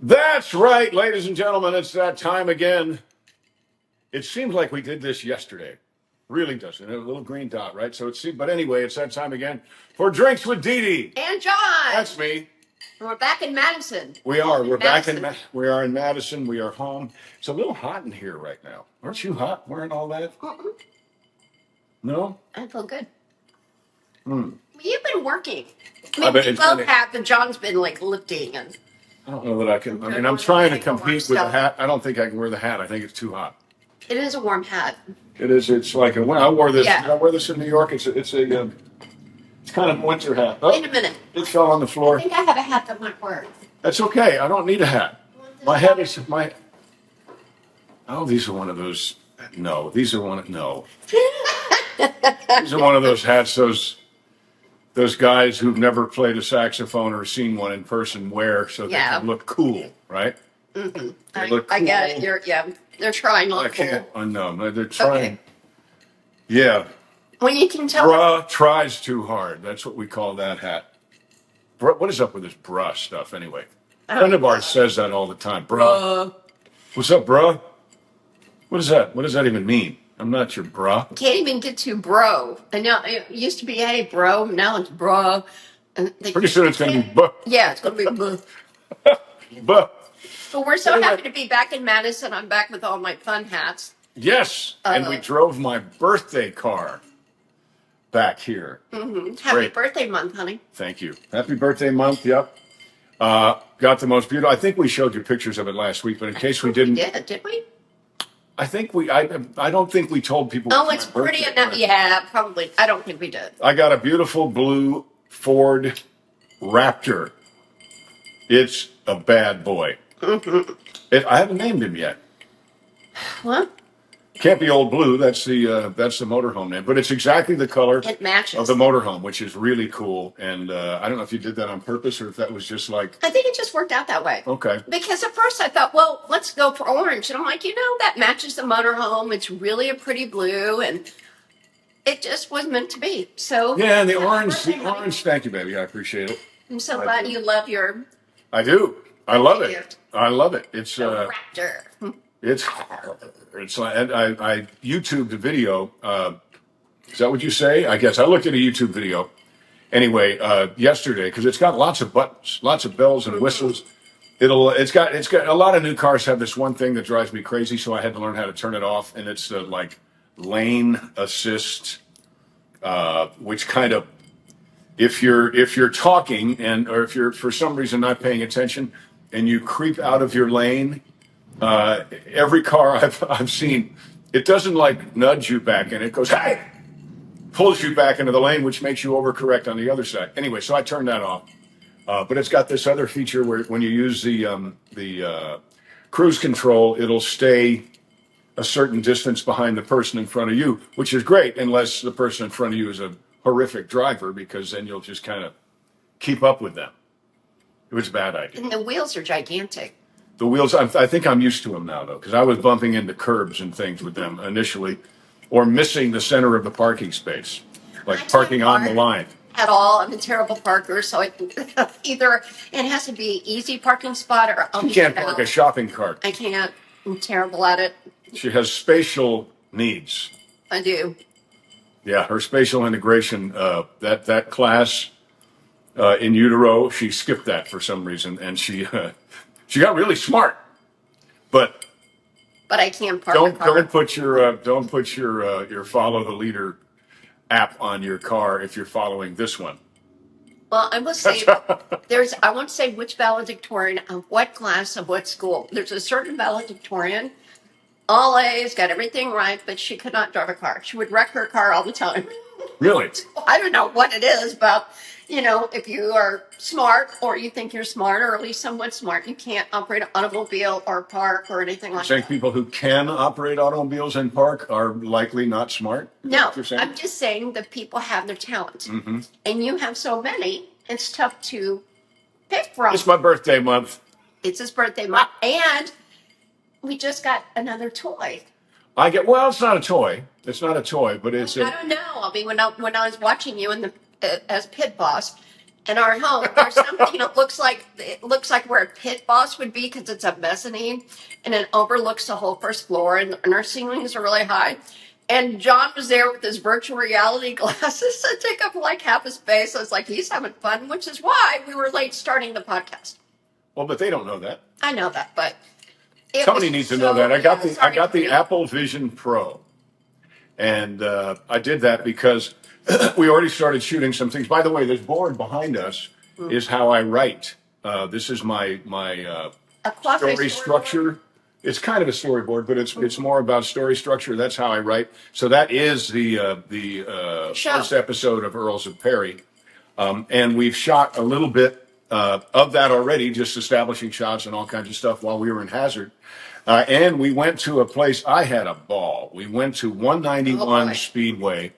That's right, ladies and gentlemen. It's that time again. It seems like we did this yesterday. Really doesn't. A little green dot, right? So but anyway, it's that time again for Drinks with Dee Dee. And John. That's me. We're back in Madison. We are. We're back Madison. we are in Madison. We are home. It's a little hot in here right now. Aren't you hot wearing all that? No? I feel good. Hmm. You've been working. I bet We it's both been- have, but John's been like lifting and. I don't know that I can. I mean, I'm trying to compete with the hat. I don't think I can wear the hat. I think it's too hot. It is a warm hat. It is. It's like I wore this. Yeah. I wear this in New York. It's kind of winter hat. Oh, Wait a minute. it fell on the floor. I think I have a hat that might work. That's okay. I don't need a hat. My head is my. Oh, these are one of those. No, these are one of no. These are one of those hats. Those guys who've never played a saxophone or seen one in person wear so they can look cool, right? Mm-hmm. They look I cool. get it. They're trying to I look can't. cool. Oh, no, they're trying. Okay. Yeah. When you can tell. Bruh tries too hard. That's what we call that hat. What is up with this bruh stuff anyway? A friend of ours says that all the time. Bruh. What's up, bruh? What is that? What does that even mean? I'm not your bruh. Can't even get to bro. I know it used to be, hey, bro. Now it's bro. And Pretty soon it's going to be buh. Yeah, it's going to be boo. Buh. But we're so happy to be back in Madison. I'm back with all my fun hats. Yes. And we drove my birthday car back here. Mm-hmm. Happy birthday month, honey. Thank you. Happy birthday month. Yep. Got the most beautiful. I think we showed you pictures of it last week, but in case we didn't. Did we? I think I don't think we told people. Oh, it's pretty enough. Yeah, probably. I don't think we did. I got a beautiful blue Ford Raptor. It's a bad boy. Mm-hmm. I haven't named him yet. What? Can't be Old Blue. That's the motorhome name, but it's exactly the color It matches of the motorhome, which is really cool. And I don't know if you did that on purpose or if that was just like. I think it just worked out that way. Okay. Because at first I thought, well, let's go for orange, and I'm like, that matches the motorhome. It's really a pretty blue, and it just was meant to be. So yeah, and the orange. Thank you, baby. I appreciate it. I'm so glad you love your. I do. I love it. I love it. It's Raptor. It's like I YouTubed a video. Is that what you say? I guess I looked at a YouTube video. Anyway, yesterday because it's got lots of buttons, lots of bells and whistles. It's got a lot of new cars have this one thing that drives me crazy. So I had to learn how to turn it off, and it's like lane assist, which kind of if you're talking or if you're for some reason not paying attention and you creep out of your lane. Every car I've seen, it doesn't like nudge you back and it goes, hey, pulls you back into the lane, which makes you overcorrect on the other side. Anyway, so I turned that off. But it's got this other feature where when you use the cruise control, it'll stay a certain distance behind the person in front of you, which is great unless the person in front of you is a horrific driver, because then you'll just kind of keep up with them. It was a bad idea. And the wheels are gigantic. The wheels, I think I'm used to them now, though, because I was bumping into curbs and things with them initially, or missing the center of the parking space, like parking on the line. At all, I'm a terrible parker, so either it has to be easy parking spot or You can't park a shopping cart. I can't. I'm terrible at it. She has spatial needs. I do. Yeah, her spatial integration, that class in utero, she skipped that for some reason, and she got really smart. But I can't park a car. Don't put your follow the leader app on your car if you're following this one. Well, I will say I won't say which valedictorian of what class of what school. There's a certain valedictorian, all A's, got everything right, but she could not drive a car. She would wreck her car all the time. Really? I don't know what it is, but if you are smart or you think you're smart or at least somewhat smart, you can't operate an automobile or park or anything like that. Saying people who can operate automobiles and park are likely not smart? No, I'm just saying that people have their talents. Mm-hmm. And you have so many, it's tough to pick from. It's my birthday month. It's his birthday month. And we just got another toy. Well, it's not a toy. It's not a toy, but it's I don't know. I mean, when I was watching you as pit boss, In our home, there's something that looks like where a pit boss would be because it's a mezzanine, and it overlooks the whole first floor, and our ceilings are really high. And John was there with his virtual reality glasses that take up like half his face. I was like, he's having fun, which is why we were late starting the podcast. Well, but they don't know that. I know that, but it Somebody was needs to know that. I got the sorry. Apple Vision Pro, and I did that because we already started shooting some things. By the way, this board behind us is how I write. This is my A quasi story structure. It's kind of a storyboard, but it's more about story structure. That's how I write. So that is the Show. first episode of Earls of Perry, and we've shot a little bit of that already, just establishing shots and all kinds of stuff while we were in Hazard. And we went to a place. I had a ball. We went to 191 boy. Speedway,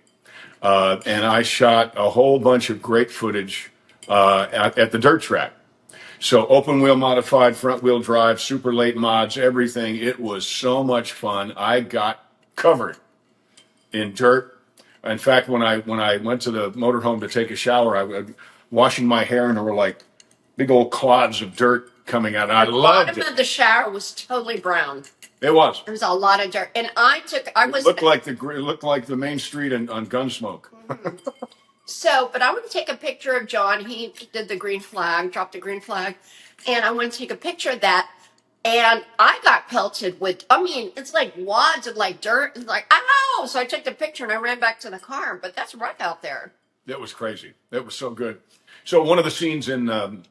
and I shot a whole bunch of great footage at the dirt track. So open wheel modified, front wheel drive, super late mods, everything. It was so much fun. I got covered in dirt. In fact, when I went to the motorhome to take a shower, I was washing my hair, and there were like big old clods of dirt coming out. I loved Bottom it. of the shower was totally brown. It was. There was a lot of dirt, and I was It looked like the main street on Gunsmoke. so. But I want to take a picture of John. He did the green flag, dropped the green flag, and I want to take a picture of that. And I got pelted with. I mean, it's like wads of like dirt. It's like ow! So I took the picture and I ran back to the car. But that's rough out there. That was crazy. That was so good. So one of the scenes in the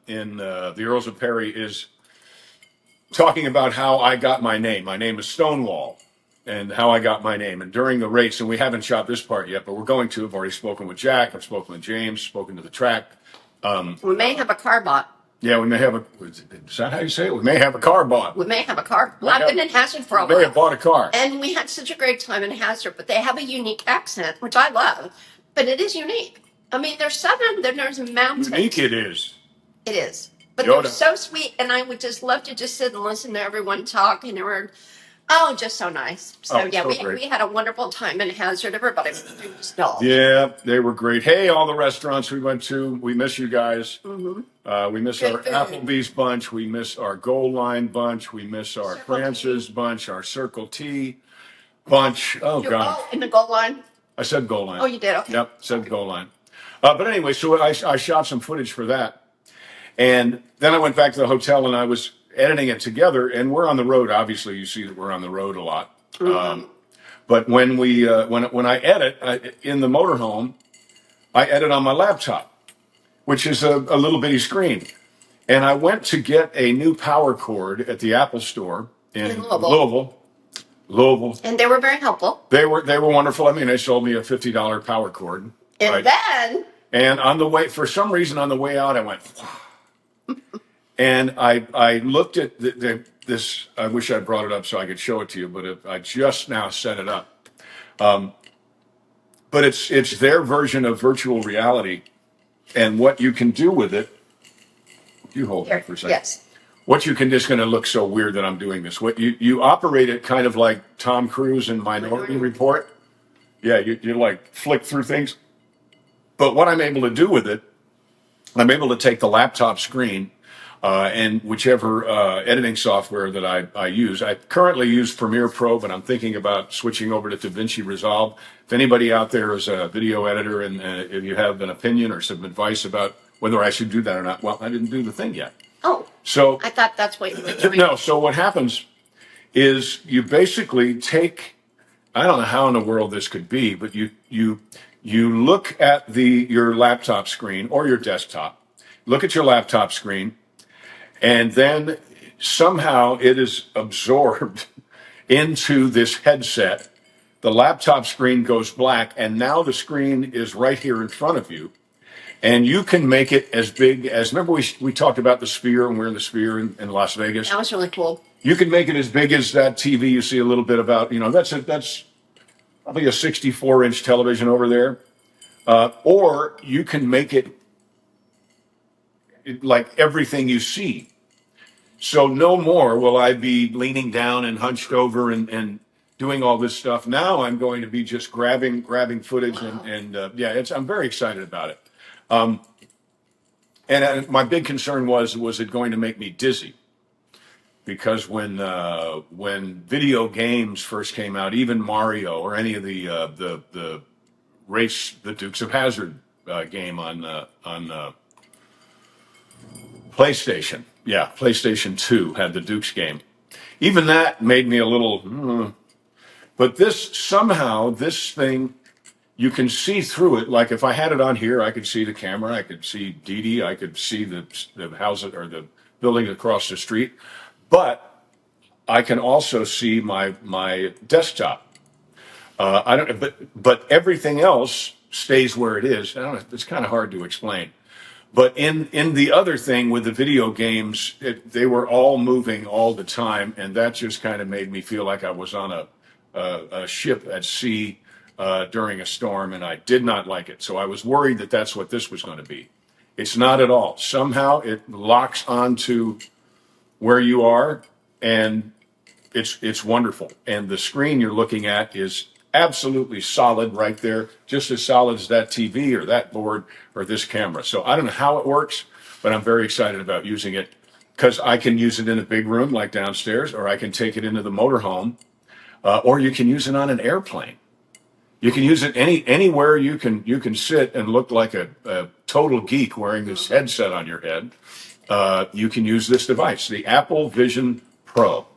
Earls of Perry is talking about how I got my name. My name is Stonewall, and how I got my name. And during the race, and we haven't shot this part yet, but we're going to. I've already spoken with Jack. I've spoken with James. Spoken to the track. We may have a car bought. Yeah, we may have a. Is that how you say it? We may have a car bought. We may have a car. Well, I've been in Hazard for a We may while. have bought a car. And we had such a great time in Hazard, but they have a unique accent, which I love. But it is unique. I mean, there's southern, then there's mountains. Unique it is. It is. But Yoda. they're so sweet, and I would just love to just sit and listen to everyone talk, and they were, just so nice. So, Oh, yeah, so we great. had a wonderful time in Hazard. Everybody was dull. Yeah, they were great. Hey, all the restaurants we went to, we miss you guys. We miss Good our food. Applebee's bunch. We miss our Gold Line bunch. We miss our Circle T. Francis bunch, our Circle T bunch. Oh, God. Oh, in the goal line? I said Gold Line. Oh, you did? Okay. Yep, said Gold Line. But anyway, so I shot some footage for that. And then I went back to the hotel and I was editing it together. And we're on the road. Obviously, you see that we're on the road a lot. But when when I edit in the motorhome, I edit on my laptop, which is a little bitty screen. And I went to get a new power cord at the Apple store in Louisville. And they were very helpful. They were wonderful. I mean, they sold me a $50 power cord. And right? then, And on the way, for some reason, on the way out, I went, and I looked at this. I wish I brought it up so I could show it to you, but I just now set it up. But it's their version of virtual reality, and what you can do with it. You hold it for a second. yes. What you can, just going to look so weird that I'm doing this. What you operate it kind of like Tom Cruise in Minority Report. Yeah, you like flick through things. But what I'm able to do with it, I'm able to take the laptop screen and whichever editing software that I use. I currently use Premiere Pro, but I'm thinking about switching over to DaVinci Resolve. If anybody out there is a video editor and if you have an opinion or some advice about whether I should do that or not, well, I didn't do the thing yet. Oh, So I thought that's what you were doing. no, so what happens is you basically take, I don't know how in the world this could be, but you look at your laptop screen or your desktop, look at your laptop screen, and then somehow it is absorbed into this headset. The laptop screen goes black, and now the screen is right here in front of you. And you can make it as big as, remember we talked about the Sphere, and we're in the Sphere in Las Vegas. That was really cool. You can make it as big as that TV you see a little bit about, that's probably a 64-inch television over there. Or you can make it like everything you see. So no more will I be leaning down and hunched over and doing all this stuff. Now I'm going to be just grabbing footage and I'm very excited about it. And my big concern was it going to make me dizzy? Because when video games first came out, even Mario or any of the race, the Dukes of Hazzard game on PlayStation, yeah, PlayStation 2 had the Dukes game. Even that made me a little. But this thing, you can see through it. Like if I had it on here, I could see the camera, I could see Dee Dee, I could see the house or the building across the street, but I can also see my desktop. I don't, but everything else stays where it is. I don't know, it's kind of hard to explain. But in the other thing with the video games, they were all moving all the time, and that just kind of made me feel like I was on a ship at sea during a storm, and I did not like it. So I was worried that that's what this was going to be. It's not at all. Somehow it locks onto where you are, and it's wonderful. And the screen you're looking at is absolutely solid right there, just as solid as that TV or that board or this camera. So I don't know how it works, but I'm very excited about using it because I can use it in a big room like downstairs, or I can take it into the motorhome, or you can use it on an airplane. You can use it anywhere you can sit and look like a total geek wearing this headset on your head. You can use this device, the Apple Vision Pro.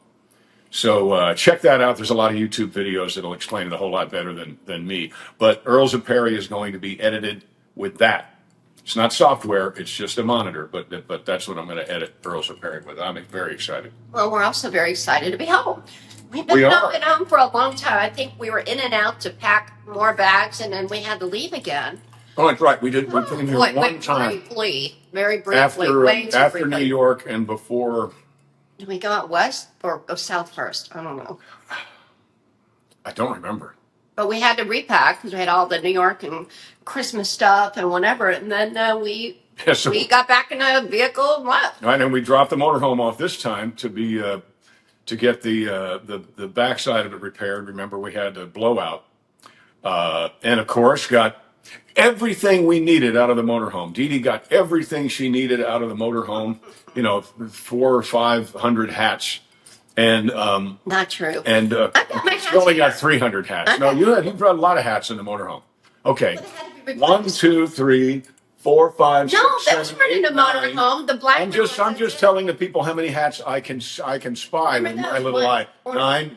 So check that out. There's a lot of YouTube videos that'll explain it a whole lot better than me. But Earls of Perry is going to be edited with that. It's not software, it's just a monitor, but that's what I'm going to edit Earls of Perry with. I'm very excited. Well, we're also very excited to be home. We've been We are. home for a long time. I think we were in and out to pack more bags, and then we had to leave again. Oh, that's right. We did. We've been here one time Very briefly. after New York and before. Did we go out west or go south first? I don't know. I don't remember. But we had to repack because we had all the New York and Christmas stuff and whatever. And then we got back in a vehicle and left. Right, and we dropped the motorhome off this time to get the backside of it repaired. Remember, we had a blowout, and of course got everything we needed out of the motorhome. Dee Dee got everything she needed out of the motorhome. 400 or 500 hats, and not true. And I got my hats you only here. got 300 hats. No, you brought a lot of hats in the motorhome. Okay, But it had to be replaced. 1, 2, 3, 4, 5, No, 6, that was 7, running 8, the 9. motorhome. The black. I'm just telling the people how many hats I can spy with my little eye. 9,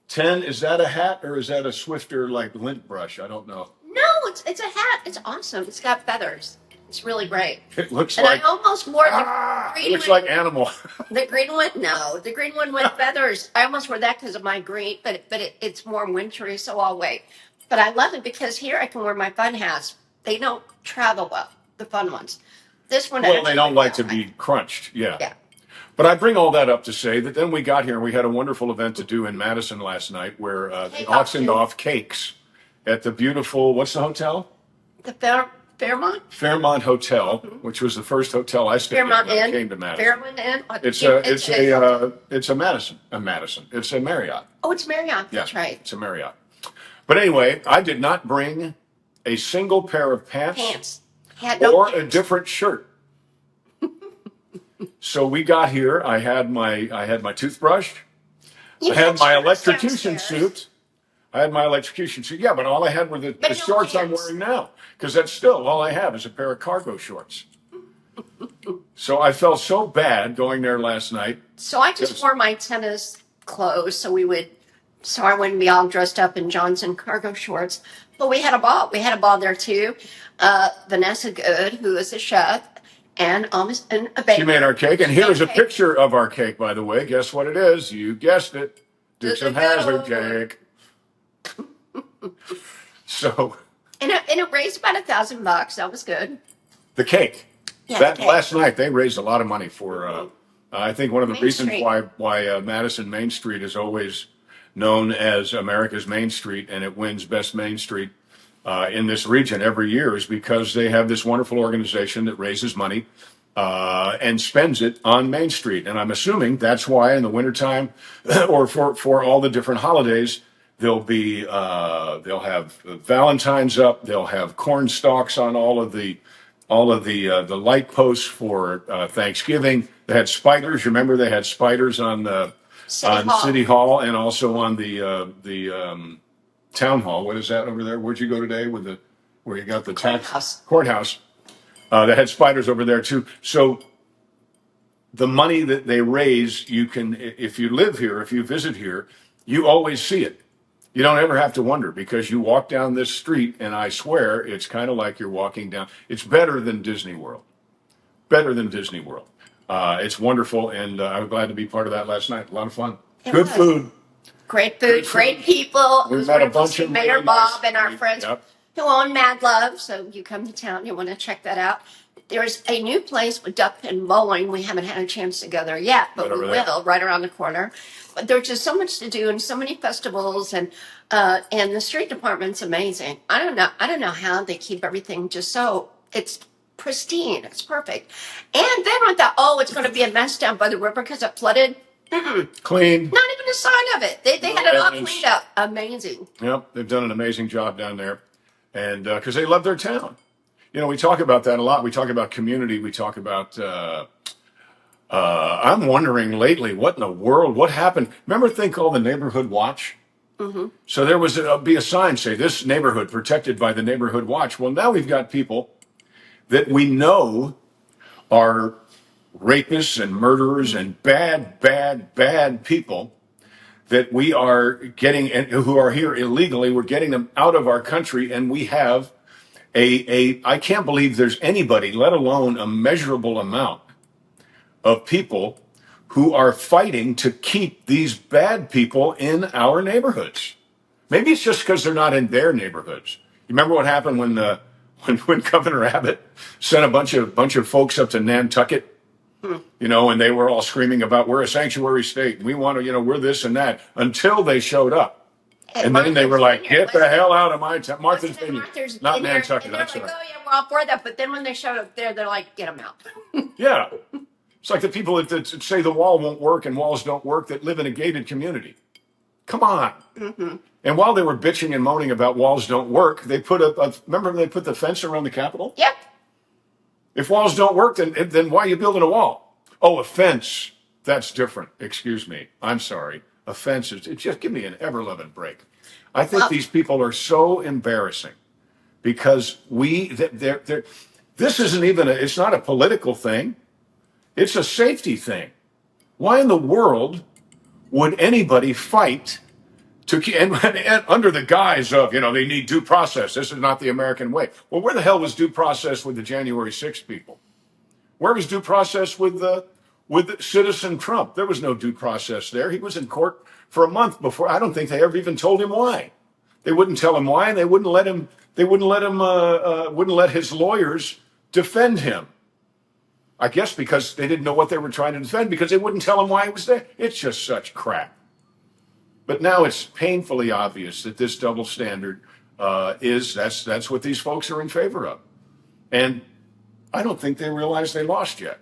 10. Is that a hat or is that a Swifter like lint brush? I don't know. No, it's a hat. It's awesome. It's got feathers. It's really great. It looks And like I almost wore the green it looks one. like animal. The green one, no, the green one with feathers. I almost wore that because of my green, but it's more wintry, so I'll wait. But I love it because here I can wear my fun hats. They don't travel well, the fun ones. This one, Well, they don't like to be crunched. Yeah. Yeah. But I bring all that up to say that then we got here and we had a wonderful event to do in Madison last night where they Cake auctioned auction. off cakes at the beautiful, what's the hotel? The Fairmont. Fairmont Hotel, which was the first hotel I stayed Fairmont at when I Inn. came to Madison. Fairmont Inn. It's a Madison. It's a Marriott. Oh, it's Marriott. Yeah, That's right. it's a Marriott. But anyway, I did not bring a single pair of pants. Had no Or a pants. different shirt. So we got here. I had my toothbrush. You I had my shirts electrocution downstairs. suit. I had my electrocution suit. Yeah, but all I had were the no shorts I'm pants. wearing now. Because that's still all I have is a pair of cargo shorts. So I felt so bad going there last night. So I just wore my tennis clothes so I wouldn't be all dressed up in Johnson cargo shorts. But we had a ball. We had a ball there too. Vanessa Good, who is a chef, and a baker. She made our cake. And here's a Cake. picture of our cake, by the way. Guess what it is? You guessed it. Dukes of Hazzard Good. cake. So And it raised about $1,000. That was good. the cake. Yeah, That the cake. last night they raised a lot of money for. I think one of the Main reasons Street. why Madison Main Street is always known as America's Main Street, and it wins Best Main Street in this region every year, is because they have this wonderful organization that raises money and spends it on Main Street. And I'm assuming that's why in the wintertime or for all the different holidays, they'll have Valentine's up, they'll have corn stalks on all of the all of the light posts for Thanksgiving. They had spiders. Remember, they had spiders on the City Hall. City Hall and also on the town hall. What is that over there? Where'd you go today with the where you got the Courthouse. courthouse? They had spiders over there too. So the money that they raise, you can, if you live here, if you visit here, you always see it. You don't ever have to wonder because you walk down this street, and I swear it's kind of like you're walking down. It's better than Disney World. Better than Disney World. It's wonderful, and I was glad to be part of that last night. A lot of fun. It Good was. food. Great food, great people. We It was met a wonderful to bunch see of Mayor really Bob nice. and our friends Yep. who own Mad Love. So you come to town, you want to check that out. There's a new place with duck and bowling. We haven't had a chance to go there yet, but Right we over there. will right around the corner. But there's just so much to do and so many festivals and the street department's amazing. I don't know how they keep everything just so it's pristine. It's perfect. And then I thought, oh, it's going to be a mess down by the river because it flooded. Clean. Not even a sign of it. They had it all evidence. cleaned up. Amazing. Yep, they've done an amazing job down there, and because they love their town. You know, we talk about that a lot. We talk about community. We talk about. I'm wondering lately, what in the world? What happened? Remember a thing called the neighborhood watch? So there was be a sign say this neighborhood protected by the neighborhood watch. Well, now we've got people that we know are rapists and murderers and bad, bad, bad people that we are getting and who are here illegally. We're getting them out of our country, and we have I can't believe there's anybody, let alone a measurable amount of people who are fighting to keep these bad people in our neighborhoods. Maybe it's just because they're not in their neighborhoods. You remember what happened when Governor Abbott sent a bunch of folks up to Nantucket, you know, and they were all screaming about we're a sanctuary state. We want to, you know, we're this and that until they showed up. And then they were like, get the hell out of my town. Martha's Vineyard. Not Nantucket. And they're That's like, right. oh yeah, we're all for that. But then when they showed up there, they're like, get them out. Yeah. It's like the people that say the wall won't work and walls don't work that live in a gated community. Come on. And while they were bitching and moaning about walls don't work, they put remember they put the fence around the Capitol? Yep. If walls don't work, then why are you building a wall? Oh, a fence. That's different. Excuse me. I'm sorry. A fence is, just give me an ever-loving break. I think Well- these people are so embarrassing because this isn't even, it's not a political thing. It's a safety thing. Why in the world would anybody fight and under the guise of, you know, they need due process. This is not the American way. Well, where the hell was due process with the January 6th people? Where was due process with Citizen Trump? There was no due process there. He was in court for a month before. I don't think they ever even told him why. They wouldn't tell him why, and they wouldn't let him. They wouldn't let his lawyers defend him. I guess because they didn't know what they were trying to defend because they wouldn't tell him why he was there. It's just such crap. But now it's painfully obvious that this double standard that's what these folks are in favor of. And I don't think they realize they lost yet.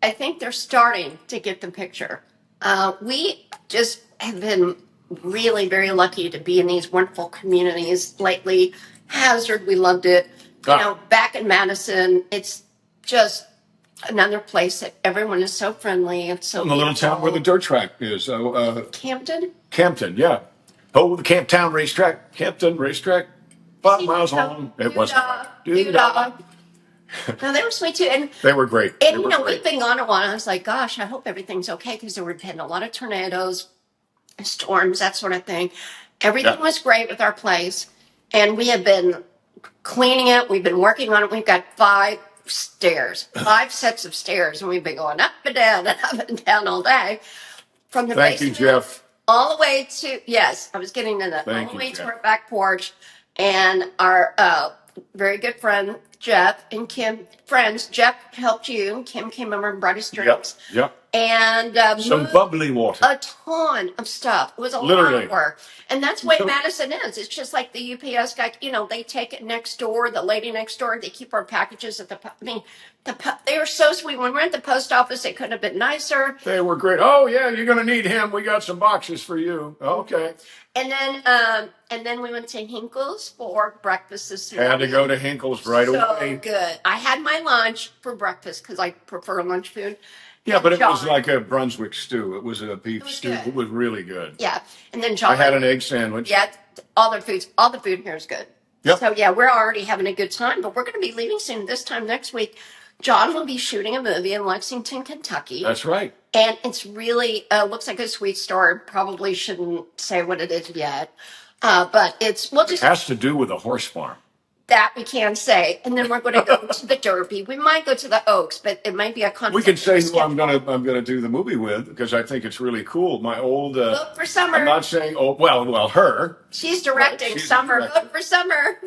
I think they're starting to get the picture. We just have been really very lucky to be in these wonderful communities lately. Hazard, we loved it. You know, back in Madison, it's just another place that everyone is so friendly and so In the little beautiful. town where the dirt track is. Campton? Campton, yeah. Oh, the Camptown racetrack. Campton racetrack. 5 miles long. It was. Doo-dah. No, they were sweet too. And They were great. And you know, we've been gone a while. I was like, gosh, I hope everything's okay because there were been a lot of tornadoes, storms, that sort of thing. Everything was great with our place, and we have been cleaning it. We've been working on it. We've got 5 sets of stairs, and we've been going up and down all day. From the Thank you, basement Jeff. all the way to I was getting to that. Thank All the you, way to Jeff. our back porch, and our very good friend Jeff and Kim, friends. Jeff helped you. Kim came over and brought us drinks. Yep. and Some moved bubbly water. a ton of stuff. It was a lot Literally. of work. And that's the way So- Madison is. It's just like the UPS guy, they take it next door, the lady next door, they keep our packages at they are so sweet. When we're at the post office, they couldn't have been nicer. They were great. Oh yeah, you're going to need him. We got some boxes for you. Okay. And then we went to Hinkle's for breakfast this morning. Had to go to Hinkle's right so away. Good. I had my lunch for breakfast because I prefer lunch food. Yeah, And but it was John- like a Brunswick stew. It was a beef stew. good. It was really good. Yeah, and then John. I had an egg sandwich. Yeah, all the food here is good. Yep. So yeah, we're already having a good time, but we're going to be leaving soon. This time next week, John will be shooting a movie in Lexington, Kentucky. That's right. And it's really looks like a sweet story. Probably shouldn't say what it is yet, but it has to do with a horse farm. That we can say. And then we're going to go to the Derby. We might go to the Oaks, but it might be a conflict. We can say who I'm gonna do the movie with because I think it's really cool. My old Vote for Summer. I'm not saying her. She's directing. She's Summer. directing. Vote for Summer.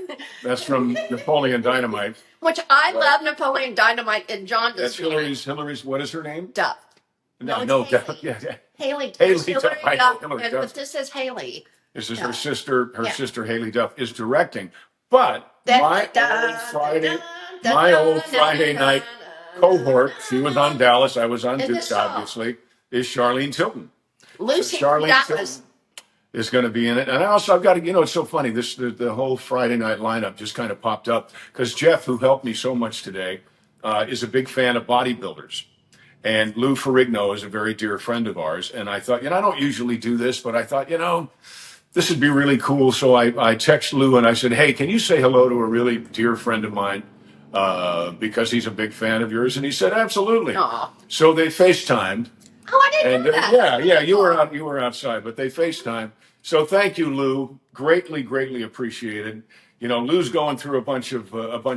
That's from Napoleon Dynamite. Which I love Napoleon Dynamite, and John does. That's Hillary's. What is her name? Duff. No, Duff. yeah. Haley. Haley Duff. Duff. I know Hillary Duff. But this is Haley. This is Duff. her sister. Her Yeah. sister Haley Duff is directing. But my old Friday night cohort, she was on Dallas, I was on In the Duke, song. obviously, is Charlene Tilton. Lucy Charlene Dallas. Tilton is going to be in it. And I've got to, it's so funny. The whole Friday night lineup just kind of popped up because Jeff, who helped me so much today, is a big fan of bodybuilders. And Lou Ferrigno is a very dear friend of ours. And I thought, I don't usually do this, but I thought, this would be really cool. So I text Lou and I said, hey, can you say hello to a really dear friend of mine? Because he's a big fan of yours. And he said, absolutely. Aw. So they FaceTimed. Oh, I didn't know that. Yeah, you were outside, but they FaceTime. So thank you, Lou. Greatly, greatly appreciated. Lou's going through a bunch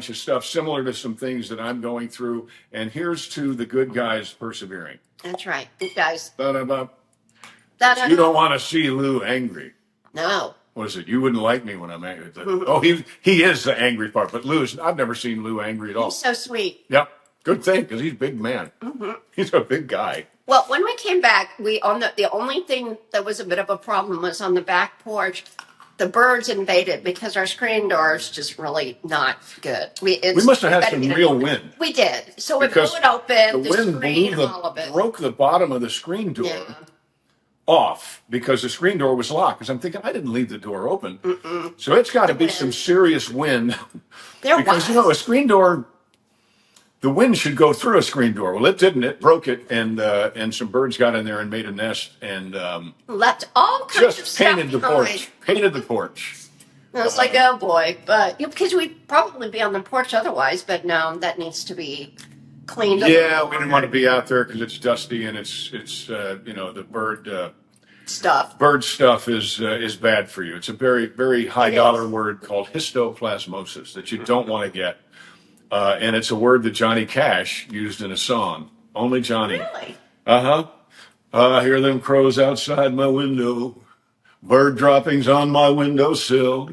of stuff similar to some things that I'm going through. And here's to the good guys persevering. That's right. Good guys. Da-da-da. You don't want to see Lou angry. No. What is it? You wouldn't like me when I'm angry. Oh, he is the angry part. But I've never seen Lou angry at all. He's so sweet. Yep. Good thing, because he's a big man. Mm-hmm. He's a big guy. Well, when we came back, the only thing that was a bit of a problem was on the back porch. The birds invaded because our screen door is just really not good. We must have had some real wind. We did. So we blew it open. The wind blew all of it. broke the bottom of the screen door off because the screen door was locked. Because I'm thinking, I didn't leave the door open. Mm-mm. So it's got to be some serious wind. Because, a screen door, the wind should go through a screen door. Well, it didn't. It broke it, and some birds got in there and made a nest and left all kinds of stuff painted the porch. Painted the porch. I was like, oh boy, but because we'd probably be on the porch otherwise, but no, that needs to be cleaned up. Yeah, we didn't want to be out there because it's dusty and it's the bird stuff. Bird stuff is bad for you. It's a very, very high dollar word called histoplasmosis that you don't want to get. And it's a word that Johnny Cash used in a song. Only Johnny. Really? I hear them crows outside my window. Bird droppings on my windowsill.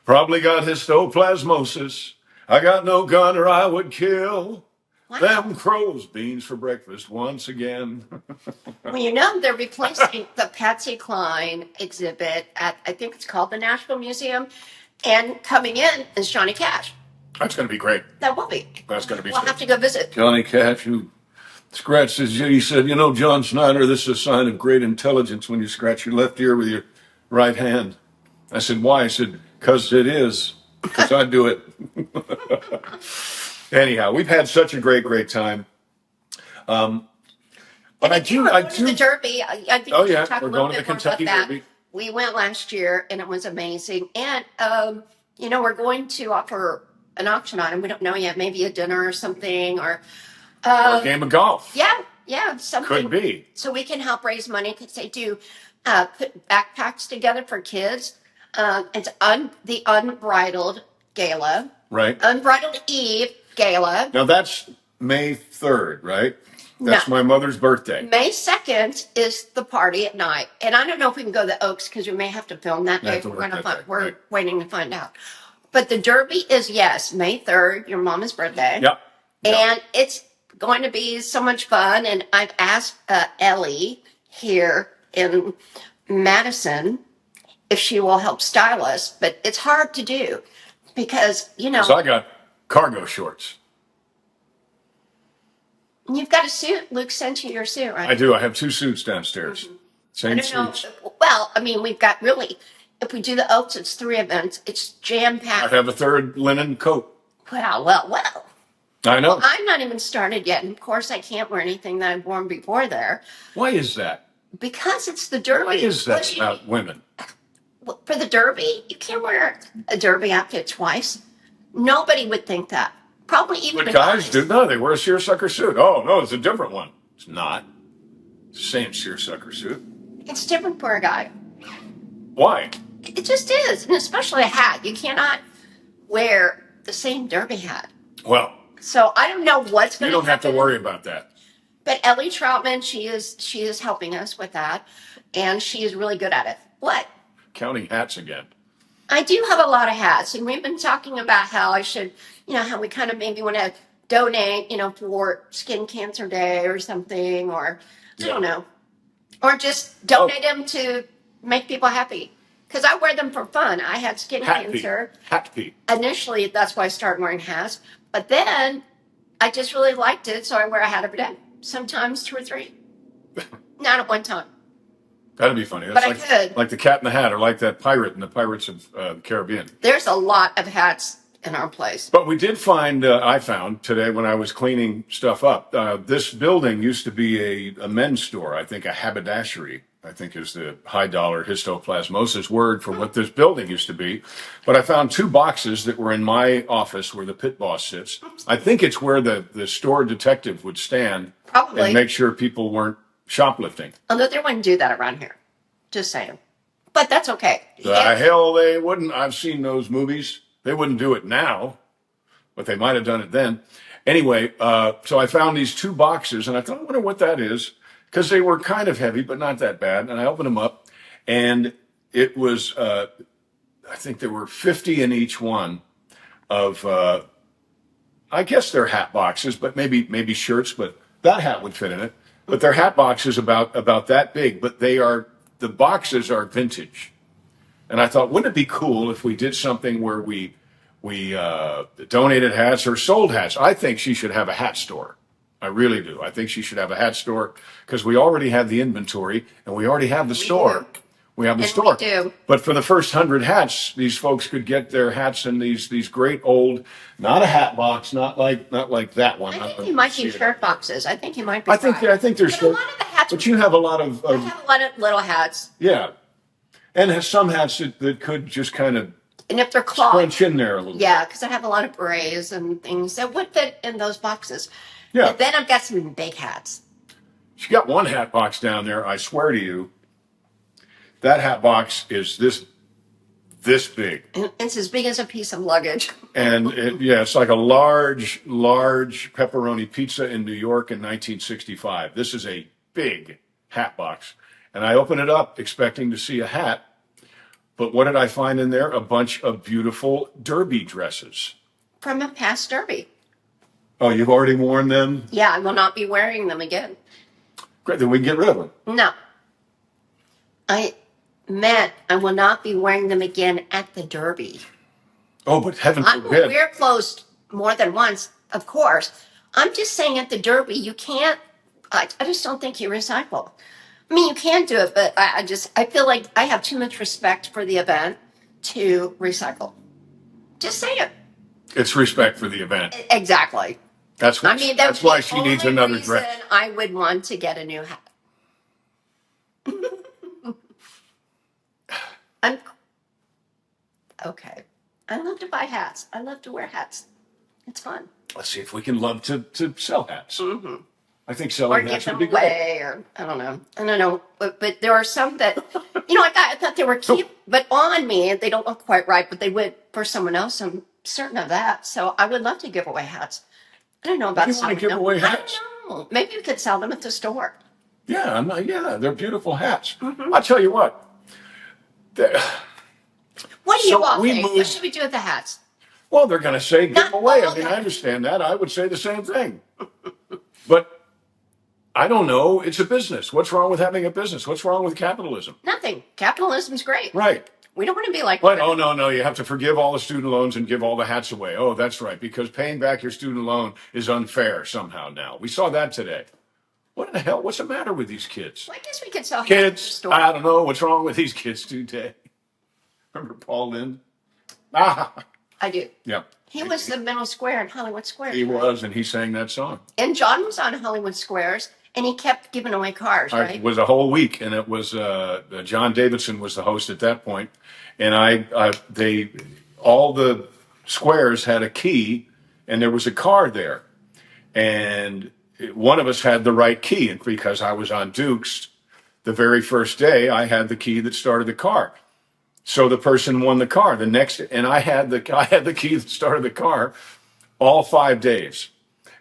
Probably got histoplasmosis. I got no gun or I would kill. Wow. Them crows, beans for breakfast once again. Well, they're replacing the Patsy Cline exhibit at, I think it's called the Nashville Museum. And coming in is Johnny Cash. That's going to be great. That will be. That's going to be We'll have to go visit. Johnny Cash, who scratched his ear. He said, John Schneider, this is a sign of great intelligence when you scratch your left ear with your right hand. I said, why? I said, because it is. Because I do it. Anyhow, we've had such a great, great time. But I do. The Derby. I think we should talk a little bit more about that. Derby. We went last year, and it was amazing. And, we're going to offer an auction item. We don't know yet. Maybe a dinner or something, or a game of golf. Yeah, something. Could be. So we can help raise money because they do put backpacks together for kids. It's the Unbridled Gala. Right. Unbridled Eve Gala. Now that's May 3rd, right? That's my mother's birthday. May 2nd is the party at night. And I don't know if we can go to the Oaks because we may have to film that day. We're waiting to find out. But the Derby is, May 3rd, your mama's birthday. Yep. And it's going to be so much fun. And I've asked Ellie here in Madison if she will help style us, but it's hard to do because, So I got cargo shorts. you've got a suit. Luke sent you your suit, right? I do. I have 2 suits downstairs. I Same don't know. suits. Well, I mean, we've got really, if we do the Oaks, it's 3 events. It's jam I packed. have a 3rd linen coat. Well. I know. I'm not even started yet. And of course, I can't wear anything that I've worn before there Why is that? because it's the Derby. Why is What that do you- about women? For the Derby, you can't wear a Derby outfit twice. Nobody would think that. Probably even But the guys do. No, they wear a seersucker suit. Oh, no, it's a different one. It's not. It's the same seersucker suit. It's different for a guy. Why? It just is, and especially a hat. You cannot wear the same Derby hat. Well, So I don't know what's you going don't to happen. have to worry about that. But Ellie Troutman, she is helping us with that, and she is really good at it. What? Counting hats again. I do have a lot of hats, and we've been talking about how I should, how we kind of maybe want to donate, for Skin Cancer Day or something, or I don't know, or just donate them to make people happy. Because I wear them for fun. I had skin cancer. Hat pee. Initially, that's why I started wearing hats. But then I just really liked it, so I wear a hat every day. Sometimes 2 or 3. Not at one time. That'd be funny. That's But I could. like the Cat in the Hat, or like that pirate in the Pirates of the Caribbean. There's a lot of hats in our place. But we did find, I found today when I was cleaning stuff up, this building used to be a men's store, I think a haberdashery, I think is the high dollar histoplasmosis word for what this building used to be. But I found 2 boxes that were in my office where the pit boss sits. I think it's where the store detective would stand Probably. and make sure people weren't shoplifting. Although they wouldn't do that around here. Just saying. But that's okay. The hell they wouldn't. I've seen those movies. They wouldn't do it now, but they might have done it then. Anyway, so I found these 2 boxes, and I thought, I wonder what that is, because they were kind of heavy, but not that bad. And I opened them up, and it was, I think there were 50 in each one of, I guess they're hat boxes, but maybe shirts, but that hat would fit in it. But they're hat boxes about that big, but the boxes are vintage. And I thought, wouldn't it be cool if we did something where we donated hats or sold hats? I think she should have a hat store. I really do. I think she should have a hat store because we already have the inventory and we already have the store. We have the store. We do. But for the first 100 hats, these folks could get their hats in these great old, not a hat box, not like that one. I think you might be shirt boxes. I think you might be. I think there's. But a lot of the hats. But you have a lot of. I have a lot of little hats. Yeah, and has some hats that could just kind of. And if they're cloth. Scrunch in there a little. Yeah, because I have a lot of berets and things that would fit in those boxes. Yeah. And then I've got some big hats. She got one hat box down there. I swear to you, that hat box is this big. And it's as big as a piece of luggage. And it's like a large pepperoni pizza in New York in 1965. This is a big hat box. And I open it up expecting to see a hat. But what did I find in there? A bunch of beautiful derby dresses. From a past derby. Oh, you've already worn them? Yeah, I will not be wearing them again. Great, then we can get rid of them. No. I will not be wearing them again at the derby. Oh, but heaven I will forbid. wear clothes more than once, of course. I'm just saying at the derby, you can't, I just don't think you recycle. I mean, you can do it, but I feel like I have too much respect for the event to recycle. Just say it. It's respect for the event. Exactly. That's why she needs another dress. I would want to get a new hat. Okay. I love to buy hats. I love to wear hats. It's fun. Let's see if we can love to sell hats. Mm-hmm. I think Or selling give hats would them be great. away, or I don't know. But there are some that, I thought they were cute, but on me, they don't look quite right, but they would for someone else. I'm certain of that. So I would love to give away hats. I don't know about You want to give away hats? I don't know. Maybe we could sell them at the store. Yeah, they're beautiful hats. Mm-hmm. I'll tell you what. What do you So all we think? What moved- should we do with the hats? Well, they're going to say give Not them away. all I mean, hats. I understand that. I would say the same thing. But I don't know. It's a business. What's wrong with having a business? What's wrong with capitalism? Nothing. Capitalism's great. Right. We don't want to be like What? that. Oh, no, no. You have to forgive all the student loans and give all the hats away. Oh, that's right. Because paying back your student loan is unfair somehow now. We saw that today. What in the hell? What's the matter with these kids? Well, I guess we could sell half the Kids, store. I don't know. What's wrong with these kids today? Remember Paul Lynde? Ah, I do. yeah. He was the middle square in Hollywood Squares. He right? was, and he sang that song. And John was on Hollywood Squares, and he kept giving away cars, right? It was a whole week, and it was John Davidson was the host at that point, and all the squares had a key, and there was a car there, and one of us had the right key, and because I was on Duke's, the very first day I had the key that started the car. So the person won the car. The next, and I had the key that started the car all 5 days.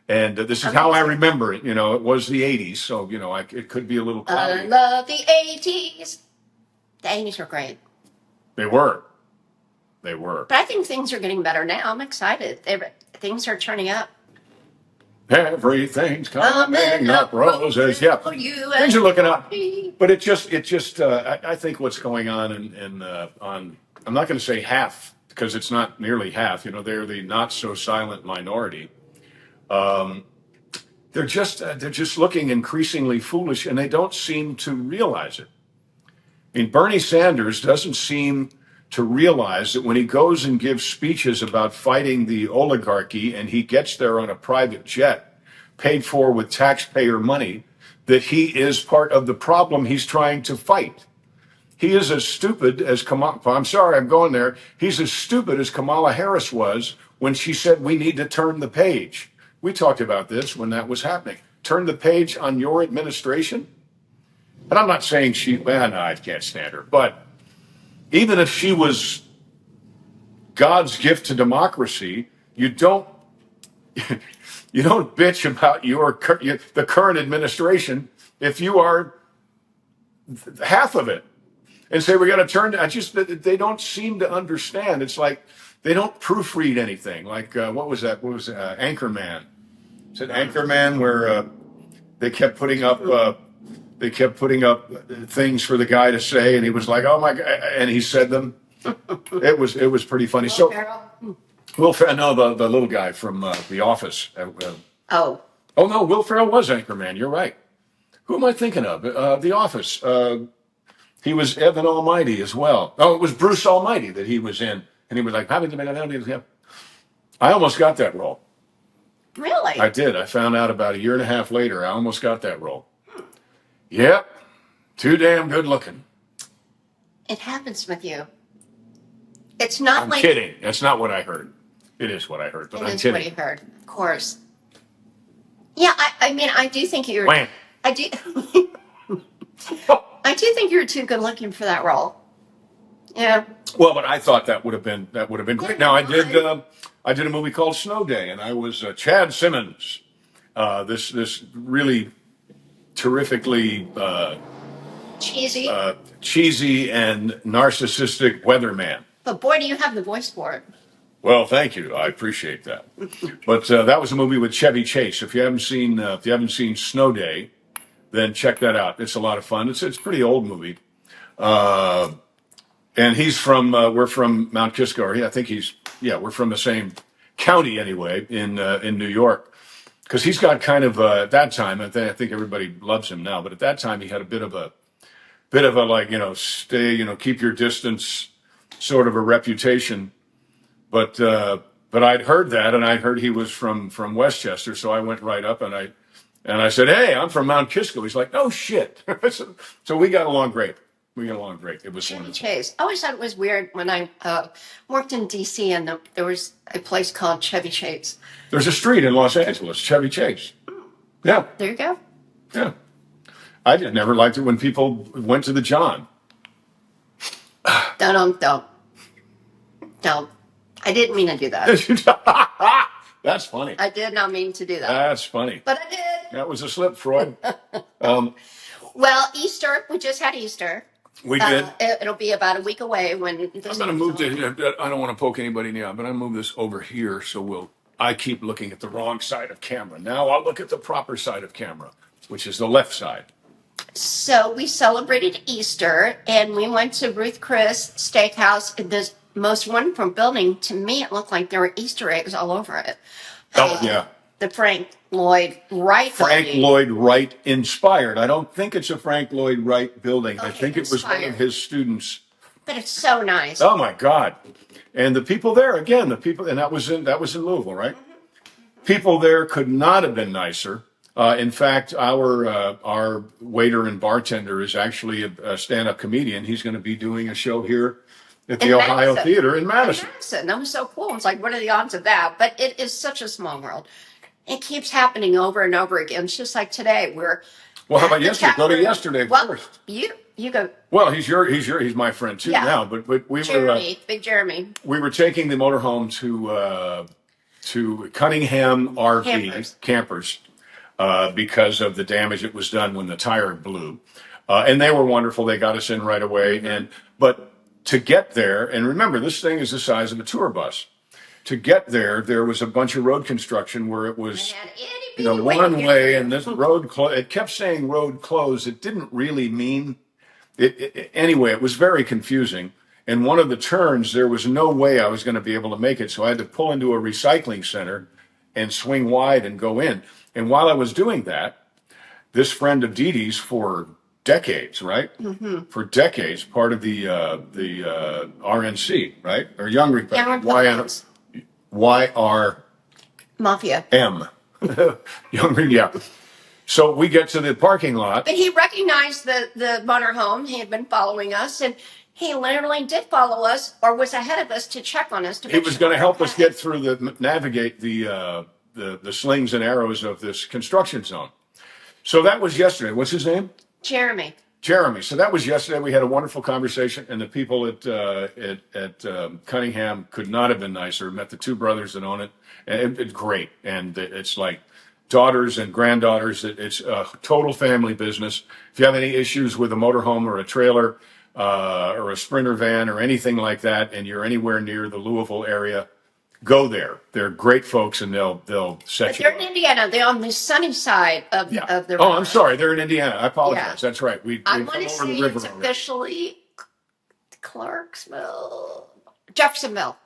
And this is how I remember it. You know, it was the 80s, so, you know, it could be a little I cloudy. love the 80s. The 80s were great. They were. They were. But I think things are getting better now. I'm excited. Things are turning up. Everything's coming up roses. Yeah, things are looking up. But I think what's going on on, I'm not going to say half, because it's not nearly half. You know, they're the not so silent minority. They're just looking increasingly foolish, and they don't seem to realize it. I mean, Bernie Sanders doesn't seem to realize that when he goes and gives speeches about fighting the oligarchy and he gets there on a private jet paid for with taxpayer money, that he is part of the problem he's trying to fight. He is as stupid as Kamala. I'm sorry, I'm going there. He's as stupid as Kamala Harris was when she said we need to turn the page. We talked about this when that was happening. Turn the page on your administration? And I'm not saying no, I can't stand her. But even if she was God's gift to democracy, you don't bitch about the current administration if you are half of it, and say we got to turn. They don't seem to understand. It's like they don't proofread anything. Like what was that? What was Anchorman? Is it Anchorman where they kept putting up things for the guy to say, and he was like, "Oh my God," and he said them. It was pretty funny. Will Ferrell, no, the little guy from The Office. Oh. Oh no, Will Ferrell was Anchorman. You're right. Who am I thinking of? The Office. He was Evan Almighty as well. Oh, it was Bruce Almighty that he was in, and he was like, I almost got that role. Really? I did. I found out about a year and a half later. I almost got that role. Yep. Too damn good looking. It happens with you. It's not I'm kidding. That's not what I heard. It is what I heard, but I'm kidding. It is what you heard, of course. Yeah, I mean, I do think you're. Wham. I do. I do think you're too good looking for that role. Yeah. Well, but I thought that would have been great. Now I did a movie called Snow Day, and I was Chad Simmons, this really terrifically cheesy and narcissistic weatherman. But boy, do you have the voice for it. Well, thank you. I appreciate that. But that was a movie with Chevy Chase. If you haven't seen Snow Day, then check that out. It's a lot of fun. It's a pretty old movie. And he's from we're from Mount Kisco. Or I think we're from the same county anyway in New York. Because he's got kind of at that time, I think everybody loves him now, but at that time he had a bit of a like, keep your distance sort of a reputation. But I'd heard that, and I heard he was from Westchester, so I went right up and I said, "Hey, I'm from Mount Kisco." He's like, "Oh shit!" So we got along great. It was Chevy wonderful. Chase. I always thought it was weird when I worked in D.C. and there was a place called Chevy Chase. There's a street in Los Angeles, Chevy Chase. Yeah. There you go. Yeah. I never liked it when people went to the John. Don't. I didn't mean to do that. That's funny. I did not mean to do that. That's funny. But I did. That was a slip, Freud. Well, Easter, we just had Easter. We did. It'll be about a week away when I'm going to move I don't want to poke anybody in the eye, but I'm going to move this over here so I keep looking at the wrong side of camera. Now I'll look at the proper side of camera, which is the left side. So we celebrated Easter and we went to Ruth Chris Steakhouse. The most wonderful building. To me, it looked like there were Easter eggs all over it. Oh, yeah. The Frank Lloyd Wright Frank building. Lloyd Wright inspired. I don't think it's a Frank Lloyd Wright building. I Okay, think it was one of inspired. his students. But it's so nice. Oh my God. And the people there, again, the people, and that was in Louisville, right? People there could not have been nicer. In fact, our waiter and bartender is actually a stand-up comedian. He's going to be doing a show here at the In Ohio Madison. Theater in Madison. That was so cool. It's like, what are the odds of that? But it is such a small world. It keeps happening over and over again. It's just like today. Well, how about yesterday? Go to yesterday first. You go. Well, he's my friend too now. But we Jeremy, Big Jeremy. we were taking the motorhome to Cunningham RV campers because of the damage that was done when the tire blew, and they were wonderful. They got us in right away, but to get there, and remember, this thing is the size of a tour bus. To get there, there was a bunch of road construction where it was, one way, and this road it kept saying road closed. It didn't really mean it. Anyway, it was very confusing. And one of the turns, there was no way I was going to be able to make it, so I had to pull into a recycling center and swing wide and go in. And while I was doing that, this friend of Dee Dee's for decades, right? Mm-hmm. For decades, part of the RNC, right? Or Young Republicans. YR Mafia. M. Yeah. So we get to the parking lot. But he recognized the motorhome. He had been following us, and he literally did follow us, or was ahead of us to check on us. He was going to help us get through navigate the slings and arrows of this construction zone. So that was yesterday. What's his name? Jeremy. So that was yesterday. We had a wonderful conversation, and the people at Cunningham could not have been nicer. Met the two brothers that own it, and it's great. And it's like daughters and granddaughters. It's a total family business. If you have any issues with a motorhome or a trailer or a Sprinter van or anything like that, and you're anywhere near the Louisville area, go there. They're great folks, and they'll set you up. They're in Indiana. They're on the sunny side of the river. Oh, I'm sorry. They're in Indiana. I apologize. Yeah. That's right. We I come want to over say the river it's already. officially Clarksville, Jeffersonville.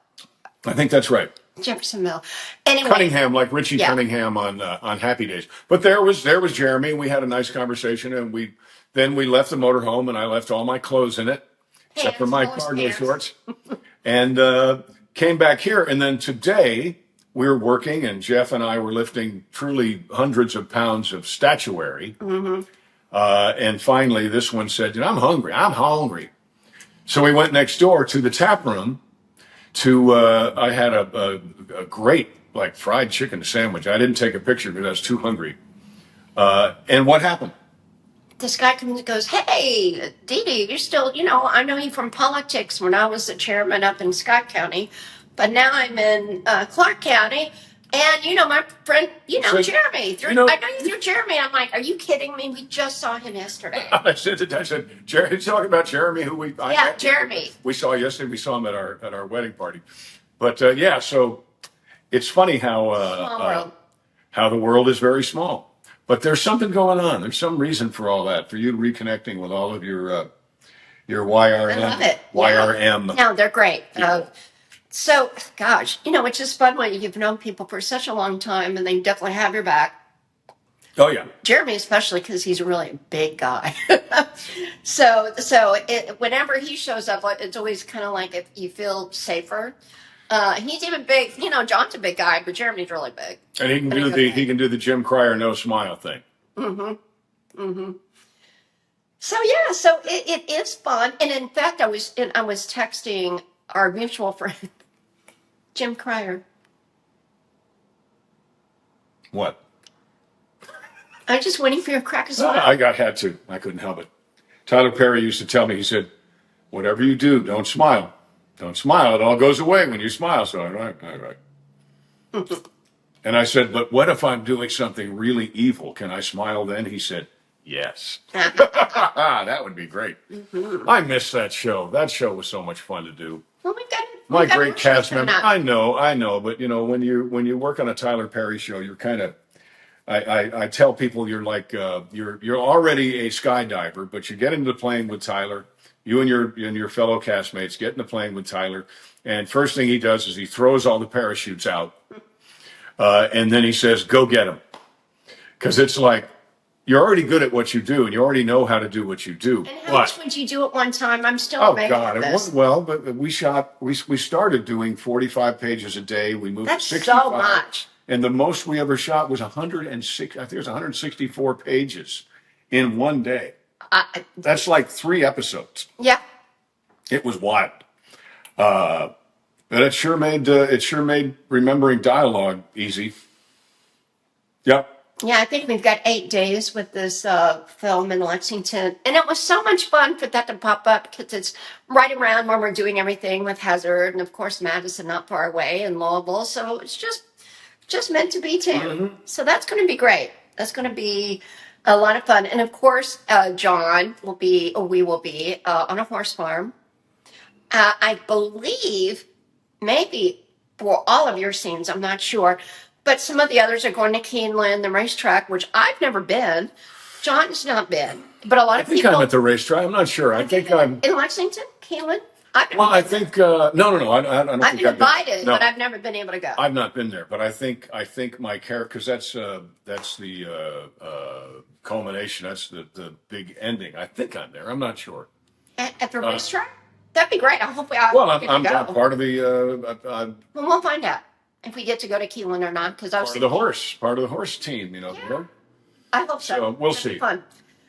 I think that's right. Jeffersonville. Anyway, Cunningham, like Richie Yeah. Cunningham on Happy Days. But there was Jeremy, and we had a nice conversation, and we left the motorhome, and I left all my clothes in it, except for my cargo shorts, and came back here. And then today we were working, and Jeff and I were lifting truly hundreds of pounds of statuary. Mm-hmm. And finally, this one said, I'm hungry. So we went next door to the tap room. I had a great fried chicken sandwich. I didn't take a picture because I was too hungry. And what happened? This guy comes and goes, "Hey, Dee Dee, you're still, I know you from politics when I was the chairman up in Scott County, but now I'm in Clark County. And, my friend, Jeremy. I know you through Jeremy." I'm like, "Are you kidding me? We just saw him yesterday." I said, Jeremy, talking about Jeremy, who Jeremy. We saw yesterday. We saw him at our wedding party. But so it's funny how the world is very small. But there's something going on. There's some reason for all that, for you reconnecting with all of your YRM. I love it. YRM. No, they're great. So, gosh, it's just fun when you've known people for such a long time and they definitely have your back. Oh, yeah. Jeremy, especially because he's really a big guy. So whenever he shows up, it's always kind of like if you feel safer. He's even big. John's a big guy, but Jeremy's really big. And he can do the Jim Cryer no smile thing. Mm-hmm. Mm-hmm. So it is fun. And in fact, I was texting our mutual friend, Jim Cryer. What? I was just waiting for your crack as well. I had to. I couldn't help it. Tyler Perry used to tell me, he said, whatever you do, don't smile. Don't smile. It all goes away when you smile. So, all right. And I said, but what if I'm doing something really evil? Can I smile then? He said, yes. That would be great. Mm-hmm. I miss that show. That show was so much fun to do. Well, we've got My We've got great more shows cast coming member. up. I know, but when you work on a Tyler Perry show, you're kind of. I tell people you're like you're already a skydiver, but you get into the plane with Tyler. You and your fellow castmates get in the plane with Tyler, and first thing he does is he throws all the parachutes out, and then he says, "Go get them," because it's like you're already good at what you do, and you already know how to do what you do. And how much would you do at one time? I'm still Oh amazed God, at it this. wasn't well, but we started doing 45 pages a day. We moved That's to 65. so much. And the most we ever shot was 106, I think it was 164 pages in one day. That's like 3 episodes. Yeah. It was wild. But it sure made remembering dialogue easy. Yep. Yeah, I think we've got 8 days with this film in Lexington. And it was so much fun for that to pop up because it's right around where we're doing everything with Hazard and, of course, Madison not far away and Louisville. So it's just meant to be too. Mm-hmm. So that's going to be great. That's going to be a lot of fun. And, of course, John will be, or we will be, on a horse farm. I believe maybe for all of your scenes, I'm not sure, but some of the others are going to Keeneland, the racetrack, which I've never been. John's not been, but a lot I of think people I'm at the racetrack. I'm not sure. I think I'm. in Lexington, Keeneland. I've Well, I think no. I don't I've think been I've been. invited, No, but I've never been able to go. I've not been there. But I think my character, because that's the culmination. That's the big ending. I think I'm there. I'm not sure. At the racetrack, that'd be great. I hope we all Well, get I'm to go. part of the I'm Well, we'll find out if we get to go to Keeneland or not. Because I was part of the horse team. Yeah. I hope so. So we'll That'd be see. fun.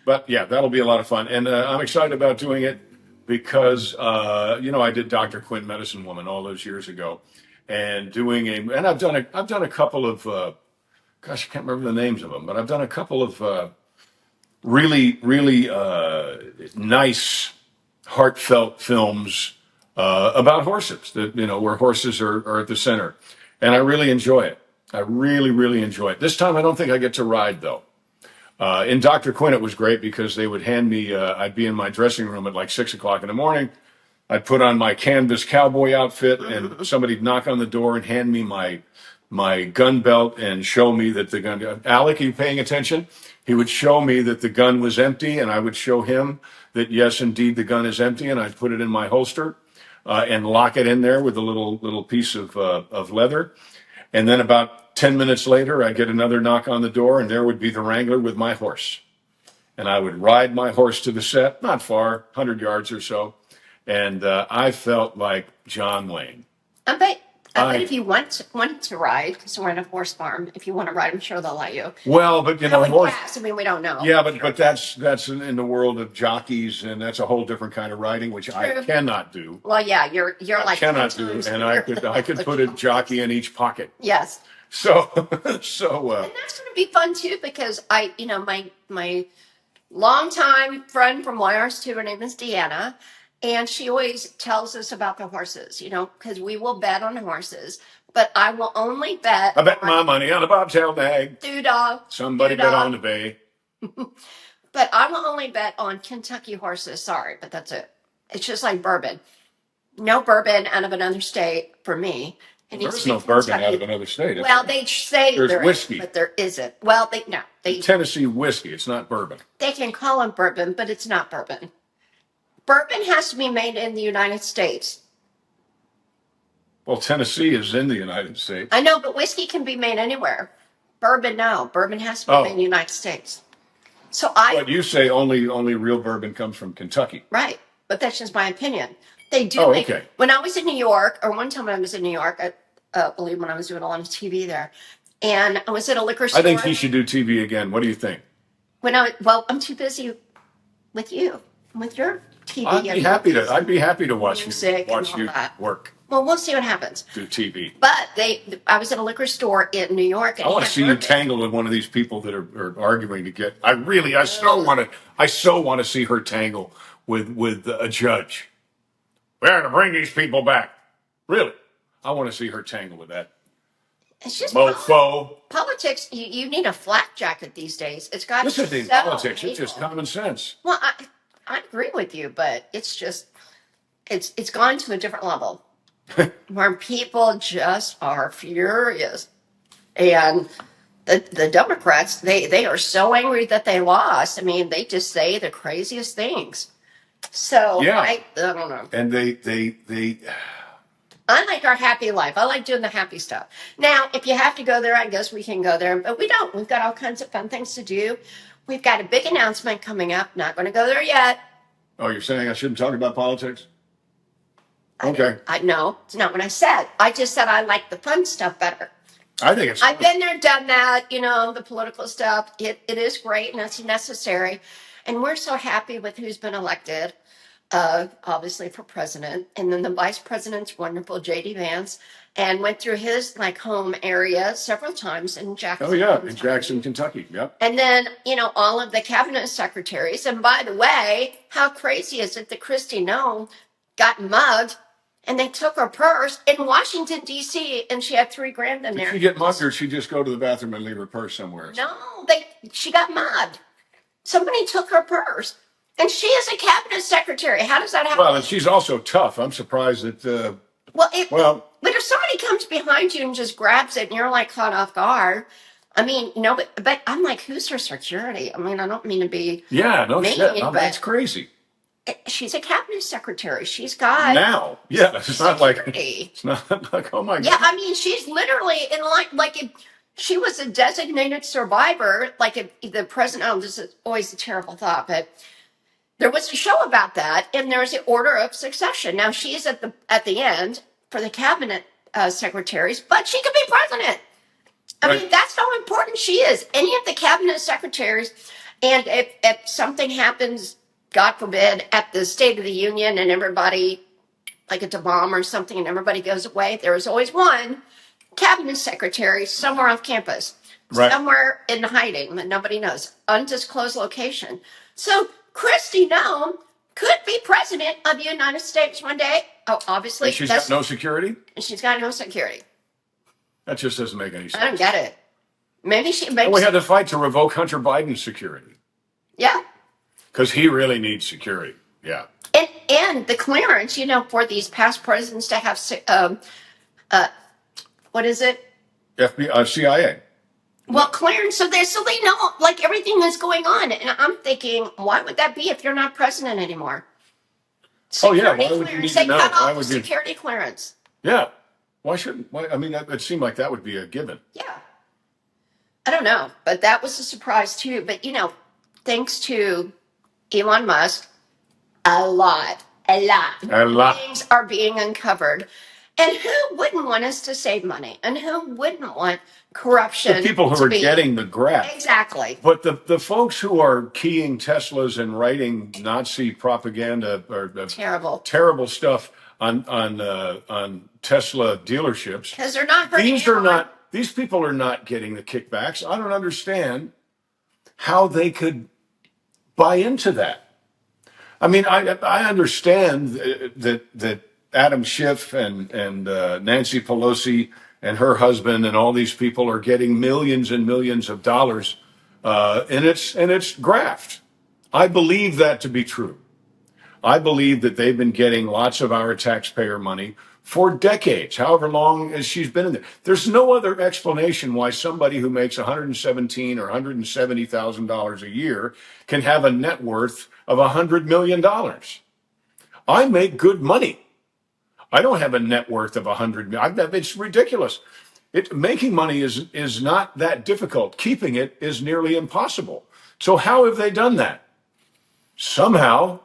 But yeah, that'll be a lot of fun, and I'm excited about doing it because I did Dr. Quinn, Medicine Woman, all those years ago, and I've done a couple of gosh, I can't remember the names of them, but I've done a couple of really nice, heartfelt films about horses that where horses are at the center, and I really enjoy it. I really enjoy it. This time, I don't think I get to ride though. In Dr. Quinn, it was great because they would hand me, I'd be in my dressing room at like 6 o'clock in the morning. I'd put on my canvas cowboy outfit and somebody'd knock on the door and hand me my gun belt and show me that the gun, Alec, are you paying attention? He would show me that the gun was empty and I would show him that yes, indeed, the gun is empty, and I'd put it in my holster and lock it in there with a little piece of leather. And then about 10 minutes later, I'd get another knock on the door, and there would be the Wrangler with my horse. And I would ride my horse to the set, not far, 100 yards or so. And I felt like John Wayne. I bet if you want to ride, because we're in a horse farm, if you want to ride, I'm sure they'll let you. Well, but horse. Gas, I mean, we don't know. Yeah, but that's in the world of jockeys, and that's a whole different kind of riding, which I cannot do. Well, yeah, you're like Cannot do, and I could put a jockey in each pocket. Yes. So. And that's going to be fun too because my longtime friend from YRS2, her name is Deanna, and she always tells us about the horses, because we will bet on horses, but I will only bet. I bet my money on a bobtail nag. Doo-dah. Somebody bet on the bay. But I will only bet on Kentucky horses. Sorry, but that's it. It's just like bourbon. No bourbon out of another state for me. There's no bourbon out of another state. Well, they say there's there whiskey, is, but there isn't. Well, Tennessee whiskey. It's not bourbon. They can call it bourbon, but it's not bourbon. Bourbon has to be made in the United States. Well, Tennessee is in the United States. I know, but whiskey can be made anywhere. Bourbon, no. Bourbon has to be made in the United States. So But you say only real bourbon comes from Kentucky. Right, but that's just my opinion. They do make. Okay. When I was in New York, or one time I was in New York, I believe when I was doing a lot of TV there, and I was at a liquor store. I think he should do TV again. What do you think? I'm too busy with you, with your TV. I'd be happy to watch music you work. Well, we'll see what happens. Do TV. But I was at a liquor store in New York. And I want to see you tangled with one of these people that are arguing to get. I so want to see her tangle with a judge. We're to bring these people back. Really, I want to see her tangle with that. It's just mofo. Politics. You need a flak jacket these days. It's got. This isn't politics. It's just common sense. Well, I agree with you, but it's just it's gone to a different level. where people just are furious. And the Democrats, they are so angry that they lost. I mean, they just say the craziest things. So Yeah. I don't know. And they I like our happy life. I like doing the happy stuff. Now, if you have to go there, I guess we can go there, but we don't. We've got all kinds of fun things to do. We've got a big announcement coming up. Not going to go there yet. Oh, you're saying I shouldn't talk about politics? Okay. I know it's not what I said. I just said I like the fun stuff better. I think it's I've fun. been there, done that. You know, the political stuff. It is great and it's necessary. And we're so happy with who's been elected. Obviously for president, and then the vice president's wonderful JD Vance, and went through his like home area several times in Jackson. Oh yeah, in Kentucky. Jackson, Kentucky. Yep. And then, you know, all of the cabinet secretaries. And by the way, how crazy is it that Kristi Noem got mugged and they took her purse in Washington, D.C., and she had $3,000 in there? Did she get mugged or did she just go to the bathroom and leave her purse somewhere? No, she got mugged. Somebody took her purse. And she is a cabinet secretary. How does that happen? Well, and she's also tough. I'm surprised that. But if somebody comes behind you and just grabs it and you're like caught off guard, I mean, no, but I'm like, who's her security? I mean, I don't mean to be Yeah, no mean, shit. No, but that's crazy. she's a cabinet secretary. She's got Now, yeah, it's not like security. it's not like oh my Yeah, god. I mean, she's literally in like if she was a designated survivor, like if the president. Oh, this is always a terrible thought, but there was a show about that, and there's the order of succession. Now she's at the end for the cabinet secretaries, but she could be president. I Right. mean, that's how important she is. Any of the cabinet secretaries, and if something happens, God forbid, at the State of the Union, and everybody like it's a bomb or something, and everybody goes away, there is always one cabinet secretary somewhere off campus, Right. somewhere in hiding that nobody knows, undisclosed location. So Kristi Noem could be president of the United States one day. Oh, obviously, And she's got no security? she's got no security. That just doesn't make any sense. I don't get it. Maybe she And makes. we had to fight to revoke Hunter Biden's security Yeah, because he really needs security. Yeah. and the clearance, you know, for these past presidents to have what is it? FBI, CIA. Well, clearance, so they know like everything that's going on, and I'm thinking, why would that be if you're not president anymore? Oh yeah, Security why would you need clearance. to They know? cut Why off would you? security clearance. Yeah. Why shouldn't? Why? I mean, that would seem like that would be a given. Yeah, I don't know, but that was a surprise too. But you know, thanks to Elon Musk, a lot A lot. things are being uncovered. And who wouldn't want us to save money? And who wouldn't want corruption? The people who to are be getting the graft. exactly. But the folks who are keying Teslas and writing Nazi propaganda or terrible stuff on Tesla dealerships, because they're not hurting. These people are not getting the kickbacks. I don't understand how they could buy into that. I mean, I understand that Adam Schiff and Nancy Pelosi and her husband and all these people are getting millions and millions of dollars, and it's graft. I believe that to be true. I believe that they've been getting lots of our taxpayer money for decades, however long as she's been in there. There's no other explanation why somebody who makes $117,000 or $170,000 a year can have a net worth of $100 million. I make good money. I don't have a net worth of $100 million. It's ridiculous. Making money is not that difficult. Keeping it is nearly impossible. So how have they done that? Somehow.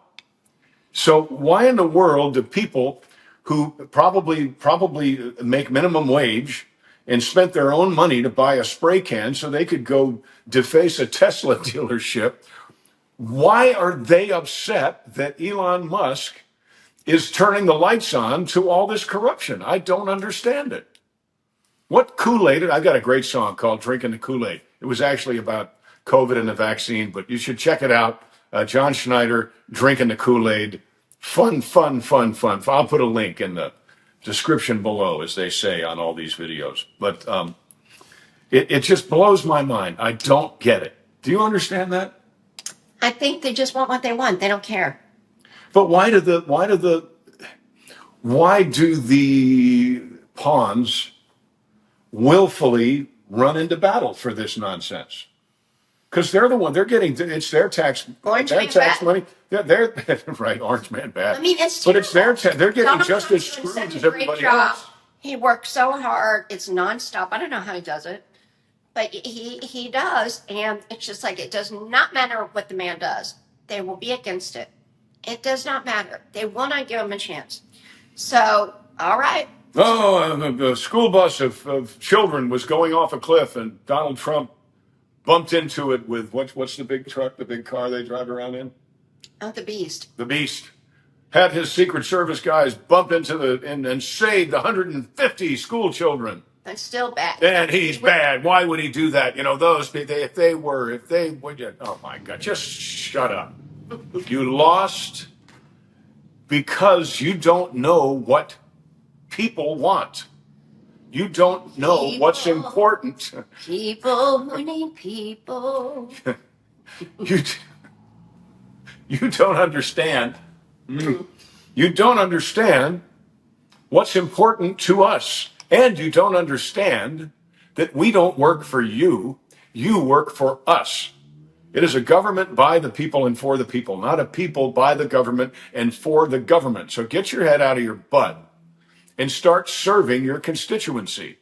So why in the world do people who probably make minimum wage and spent their own money to buy a spray can so they could go deface a Tesla dealership, why are they upset that Elon Musk is turning the lights on to all this corruption? I don't understand it. What Kool-Aid? I've got a great song called Drinking the Kool-Aid. It was actually about COVID and the vaccine, but you should check it out. John Schneider, Drinking the Kool-Aid. Fun. I'll put a link in the description below, as they say on all these videos. But it just blows my mind. I don't get it. Do you understand that? I think they just want what they want. They don't care. But Why do the pawns willfully run into battle for this nonsense? Because they're the one, they're getting, it's their Orange their man tax bad. money. They're right, orange man bad. I mean, it's But it's terrible. they're getting Donald just as Trump's doing screwed such as a great everybody job. else. He works so hard. It's nonstop. I don't know how he does it, but he does, and it's just like it does not matter what the man does. They will be against it. It does not matter. They will not give him a chance. So, all right. Oh, the school bus of children was going off a cliff, and Donald Trump bumped into it with what's the big truck, the big car they drive around in? Oh, the beast. The Beast. Had his Secret Service guys bump into and saved 150 school children. That's still bad. And he's bad. Why would he do that? You know, if they would, oh my God, just shut up. You lost because you don't know what people want. You don't know what's important. People who need people. you, you don't understand. You don't understand what's important to us. And you don't understand that we don't work for you. You work for us. It is a government by the people and for the people, not a people by the government and for the government. So get your head out of your butt and start serving your constituency.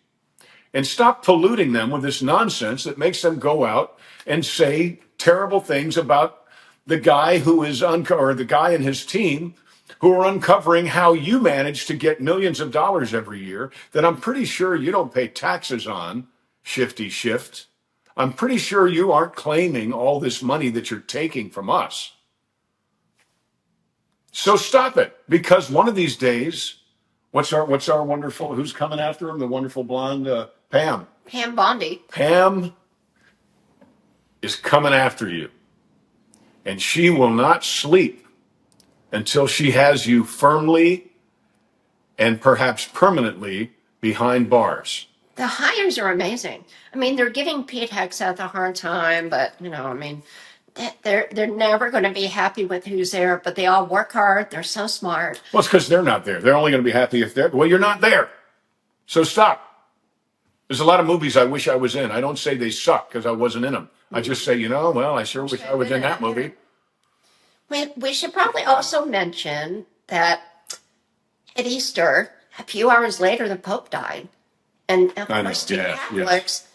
And stop polluting them with this nonsense that makes them go out and say terrible things about the guy who is or the guy and his team who are uncovering how you manage to get millions of dollars every year that I'm pretty sure you don't pay taxes on, Shifty Shift. I'm pretty sure you aren't claiming all this money that you're taking from us. So stop it, because one of these days, what's our wonderful, who's coming after him? The wonderful blonde Pam. Pam Bondi. Pam is coming after you, and she will not sleep until she has you firmly and perhaps permanently behind bars. The hires are amazing. I mean, they're giving Pete Hegseth a hard time, but I mean, they're never going to be happy with who's there. But they all work hard. They're so smart. Well, it's because they're not there. They're only going to be happy if they're. Well, you're not there, so stop. There's a lot of movies I wish I was in. I don't say they suck because I wasn't in them. I just say, well, I sure wish I was in that movie. We should probably also mention that at Easter, a few hours later, the Pope died. And of course, to Catholics, yes.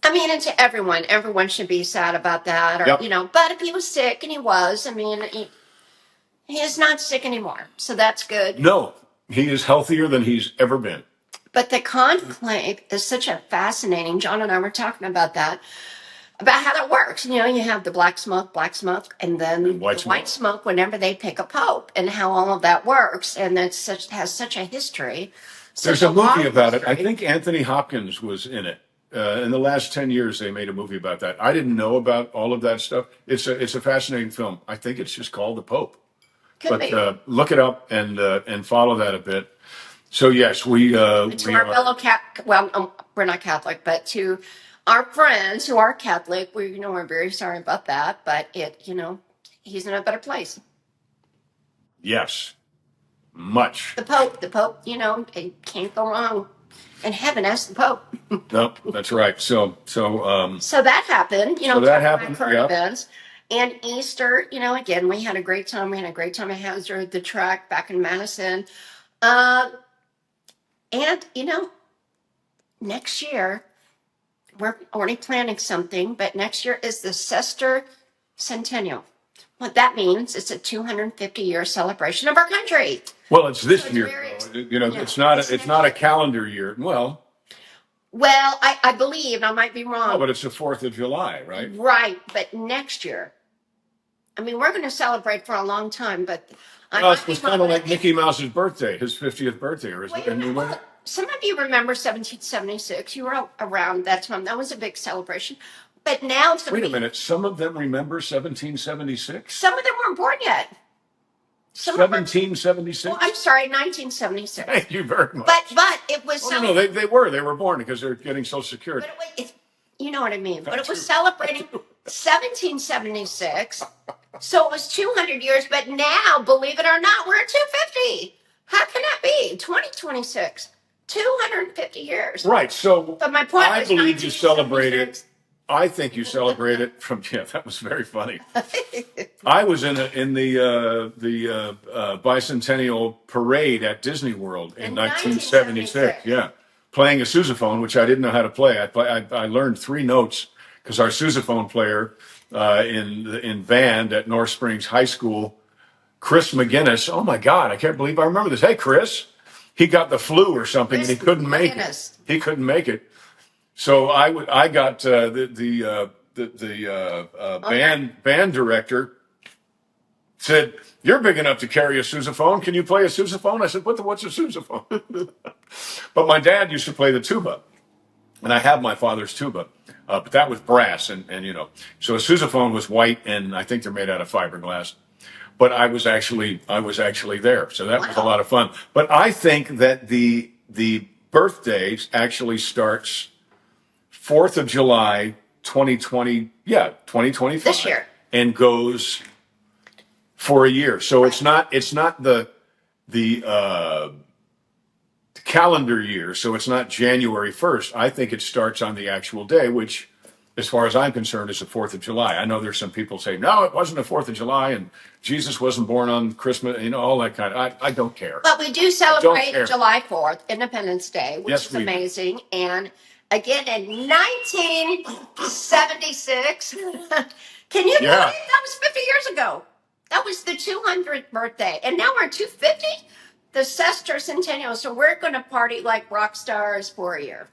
I mean, and to everyone should be sad about that. Or, yep. But if he was sick, and he was, I mean, he is not sick anymore. So that's good. No, he is healthier than he's ever been. But the conclave is such a fascinating, John and I were talking about that, about how that works. You have the black smoke, and then the white smoke whenever they pick a pope, and how all of that works. And has such a history. There's a movie about it. I think Anthony Hopkins was in it. In the last 10 years, they made a movie about that. I didn't know about all of that stuff. It's a fascinating film. I think it's just called The Pope. Could be. Look it up and follow that a bit. So yes, we our fellow we're not Catholic, but to our friends who are Catholic, we're very sorry about that. But he's in a better place. Yes, much. The Pope, it can't go wrong. And heaven asked the Pope. Nope, that's right. So that happened. So that happened. Current events. And Easter, again, we had a great time. We had a great time at Hazard, the track back in Madison. And, next year, we're already planning something, but next year is the Sester Centennial. What that means, it's a 250-year celebration of our country. Well, it's this year. It's not a calendar year. Well, I believe, and I might be wrong. Oh, but it's the 4th of July, right? Right, but next year. I mean, we're going to celebrate for a long time, but it's kind of like Mickey Mouse's birthday, his 50th birthday. Some of you remember 1776. You were around that time. That was a big celebration. But now... Wait a minute. Some of them remember 1776? Some of them weren't born yet. 1776? Well, I'm sorry, 1976. Thank you very much. But it was... no, they were born because they're getting Social Security. But you know what I mean. But it was celebrating 1776. So it was 200 years, but now, believe it or not, we're at 250. How can that be? 2026, 250 years. Right. So But my point I was believe you celebrate it. 1976. I think you celebrate it from. Yeah, that was very funny. I was in the bicentennial parade at Disney World in In 1976. 1976. Yeah, playing a sousaphone, which I didn't know how to play. I learned three notes because our sousaphone player in band at North Springs High School, Chris McGinnis. Oh my God, I can't believe I remember this. Hey, Chris, he got the flu or something and he couldn't make it. He couldn't make it. So I got band director said, "You're big enough to carry a sousaphone. Can you play a sousaphone?" I said, what's a sousaphone?" But my dad used to play the tuba, and I have my father's tuba, but that was brass, and so a sousaphone was white, and I think they're made out of fiberglass. But I was actually there, so that was a lot of fun. But I think that the birthday actually starts 4th of July, 2020, 2025, This year. and goes for a year. So it's not the calendar year. So it's not January 1st. I think it starts on the actual day, which, as far as I'm concerned, is the 4th of July. I know there's some people say, no, it wasn't the 4th of July and Jesus wasn't born on Christmas, all that kind of, I don't care. But we do celebrate July 4th, Independence Day, which Yes, is we do. amazing. And again, in 1976, can you believe Yeah. that was 50 years ago? That was the 200th birthday. And now we're 250, the sesquicentennial. So we're going to party like rock stars for a year.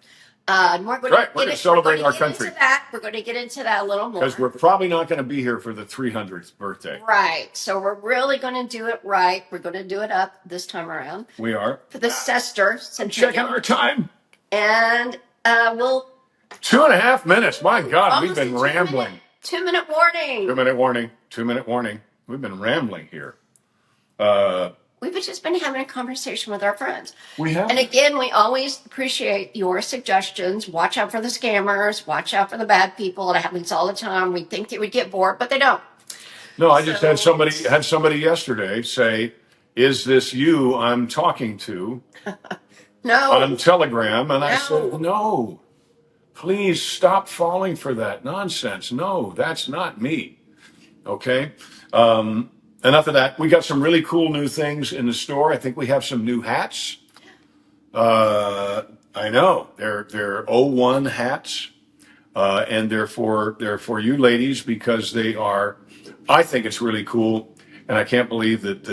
And we're going Right, we're gonna celebrate our country. We're going to get into that a little more. Because we're probably not going to be here for the 300th birthday. Right. So we're really going to do it right. We're going to do it up this time around. We are. For the sesquicentennial. Check out our time. And we'll 2.5 minutes. My God, we've been rambling. 2-minute warning. 2-minute warning. 2-minute warning. We've been rambling here. We've just been having a conversation with our friends. We have. And again, we always appreciate your suggestions. Watch out for the scammers. Watch out for the bad people. It happens all the time. We think they would get bored, but they don't. No, I just had somebody yesterday say, "Is this you I'm talking to?" No. On Telegram, and I said, "No. Please stop falling for that nonsense. No, that's not me." Okay. Enough of that. We got some really cool new things in the store. I think we have some new hats. I know they're O1 hats, and they're for you ladies because they are. I think it's really cool, and I can't believe that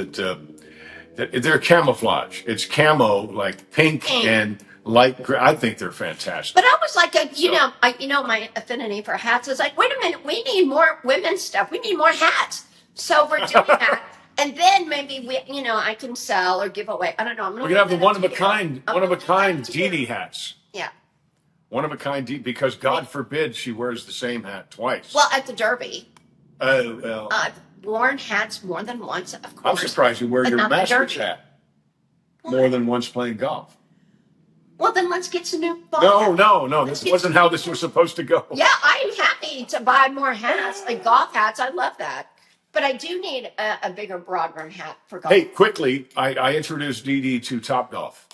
they're camouflage. It's camo, like pink and light gray. I think they're fantastic. But I was like, my affinity for hats is like, wait a minute, we need more women's stuff. We need more hats. So we're doing that. And then maybe I can sell or give away. I don't know. We can have the one of a kind Dee hats. Yeah. One of a kind Dee, because God forbid she wears the same hat twice. Well, at the Derby. Oh, well. I've worn hats more than once, of course. I'm surprised you wear your Masters hat more than once playing golf. Well, then let's get some new golf. No. This wasn't how this was supposed to go. Yeah, I'm happy to buy more hats, like golf hats. I love that. But I do need a bigger broadbrim hat for golf. Hey, quickly, I introduced Dee to Top Golf.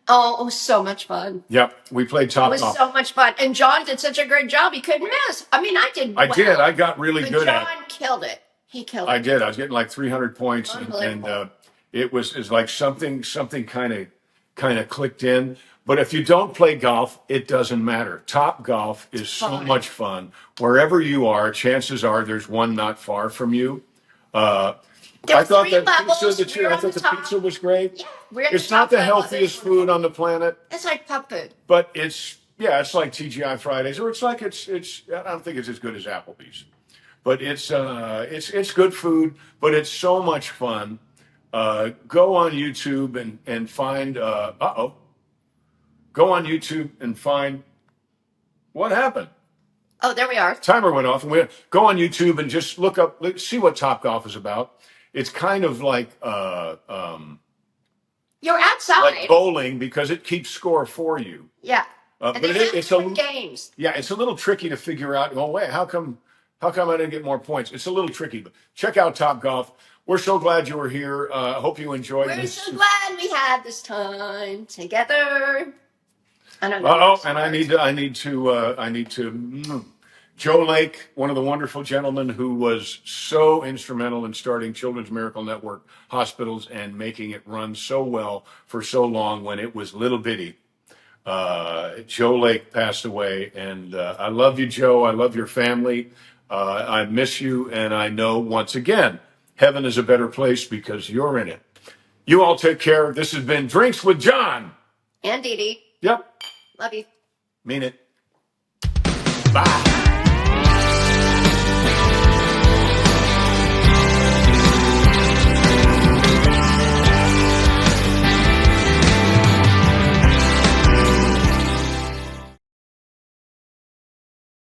Oh, it was so much fun. Yep, we played Top Golf. It was so much fun. And John did such a great job. He couldn't miss. I mean, I did well. I did. I got really good at it. John killed it. He killed it. I did. I was getting like 300 points. And it was like something kind of clicked in. But if you don't play golf, it doesn't matter. Top Golf is so much fun. Wherever you are, chances are there's one not far from you. I thought the pizza was great. Yeah, it's not the healthiest food on the planet. It's like pub food. But it's like TGI Fridays, or it's I don't think it's as good as Applebee's. But it's good food, but it's so much fun. Go on YouTube and find go on YouTube and find what happened. Oh, there we are. Timer went off, and we go on YouTube and just see what Top Golf is about. It's kind of like you're outside, like bowling, because it keeps score for you. Yeah, but it's games. Yeah, it's a little tricky to figure out. Oh wait, how come I didn't get more points? It's a little tricky, but check out Top Golf. we're so glad you were here. I hope you enjoyed We're this. so glad we had this time together. I don't know. Oh, and I need to. Joe Lake, one of the wonderful gentlemen who was so instrumental in starting Children's Miracle Network hospitals and making it run so well for so long when it was little bitty. Joe Lake passed away, and I love you, Joe. I love your family. I miss you, and I know once again, heaven is a better place because you're in it. You all take care. This has been Drinks with John. And Dee Dee. Yep, Love you. mean it. Bye.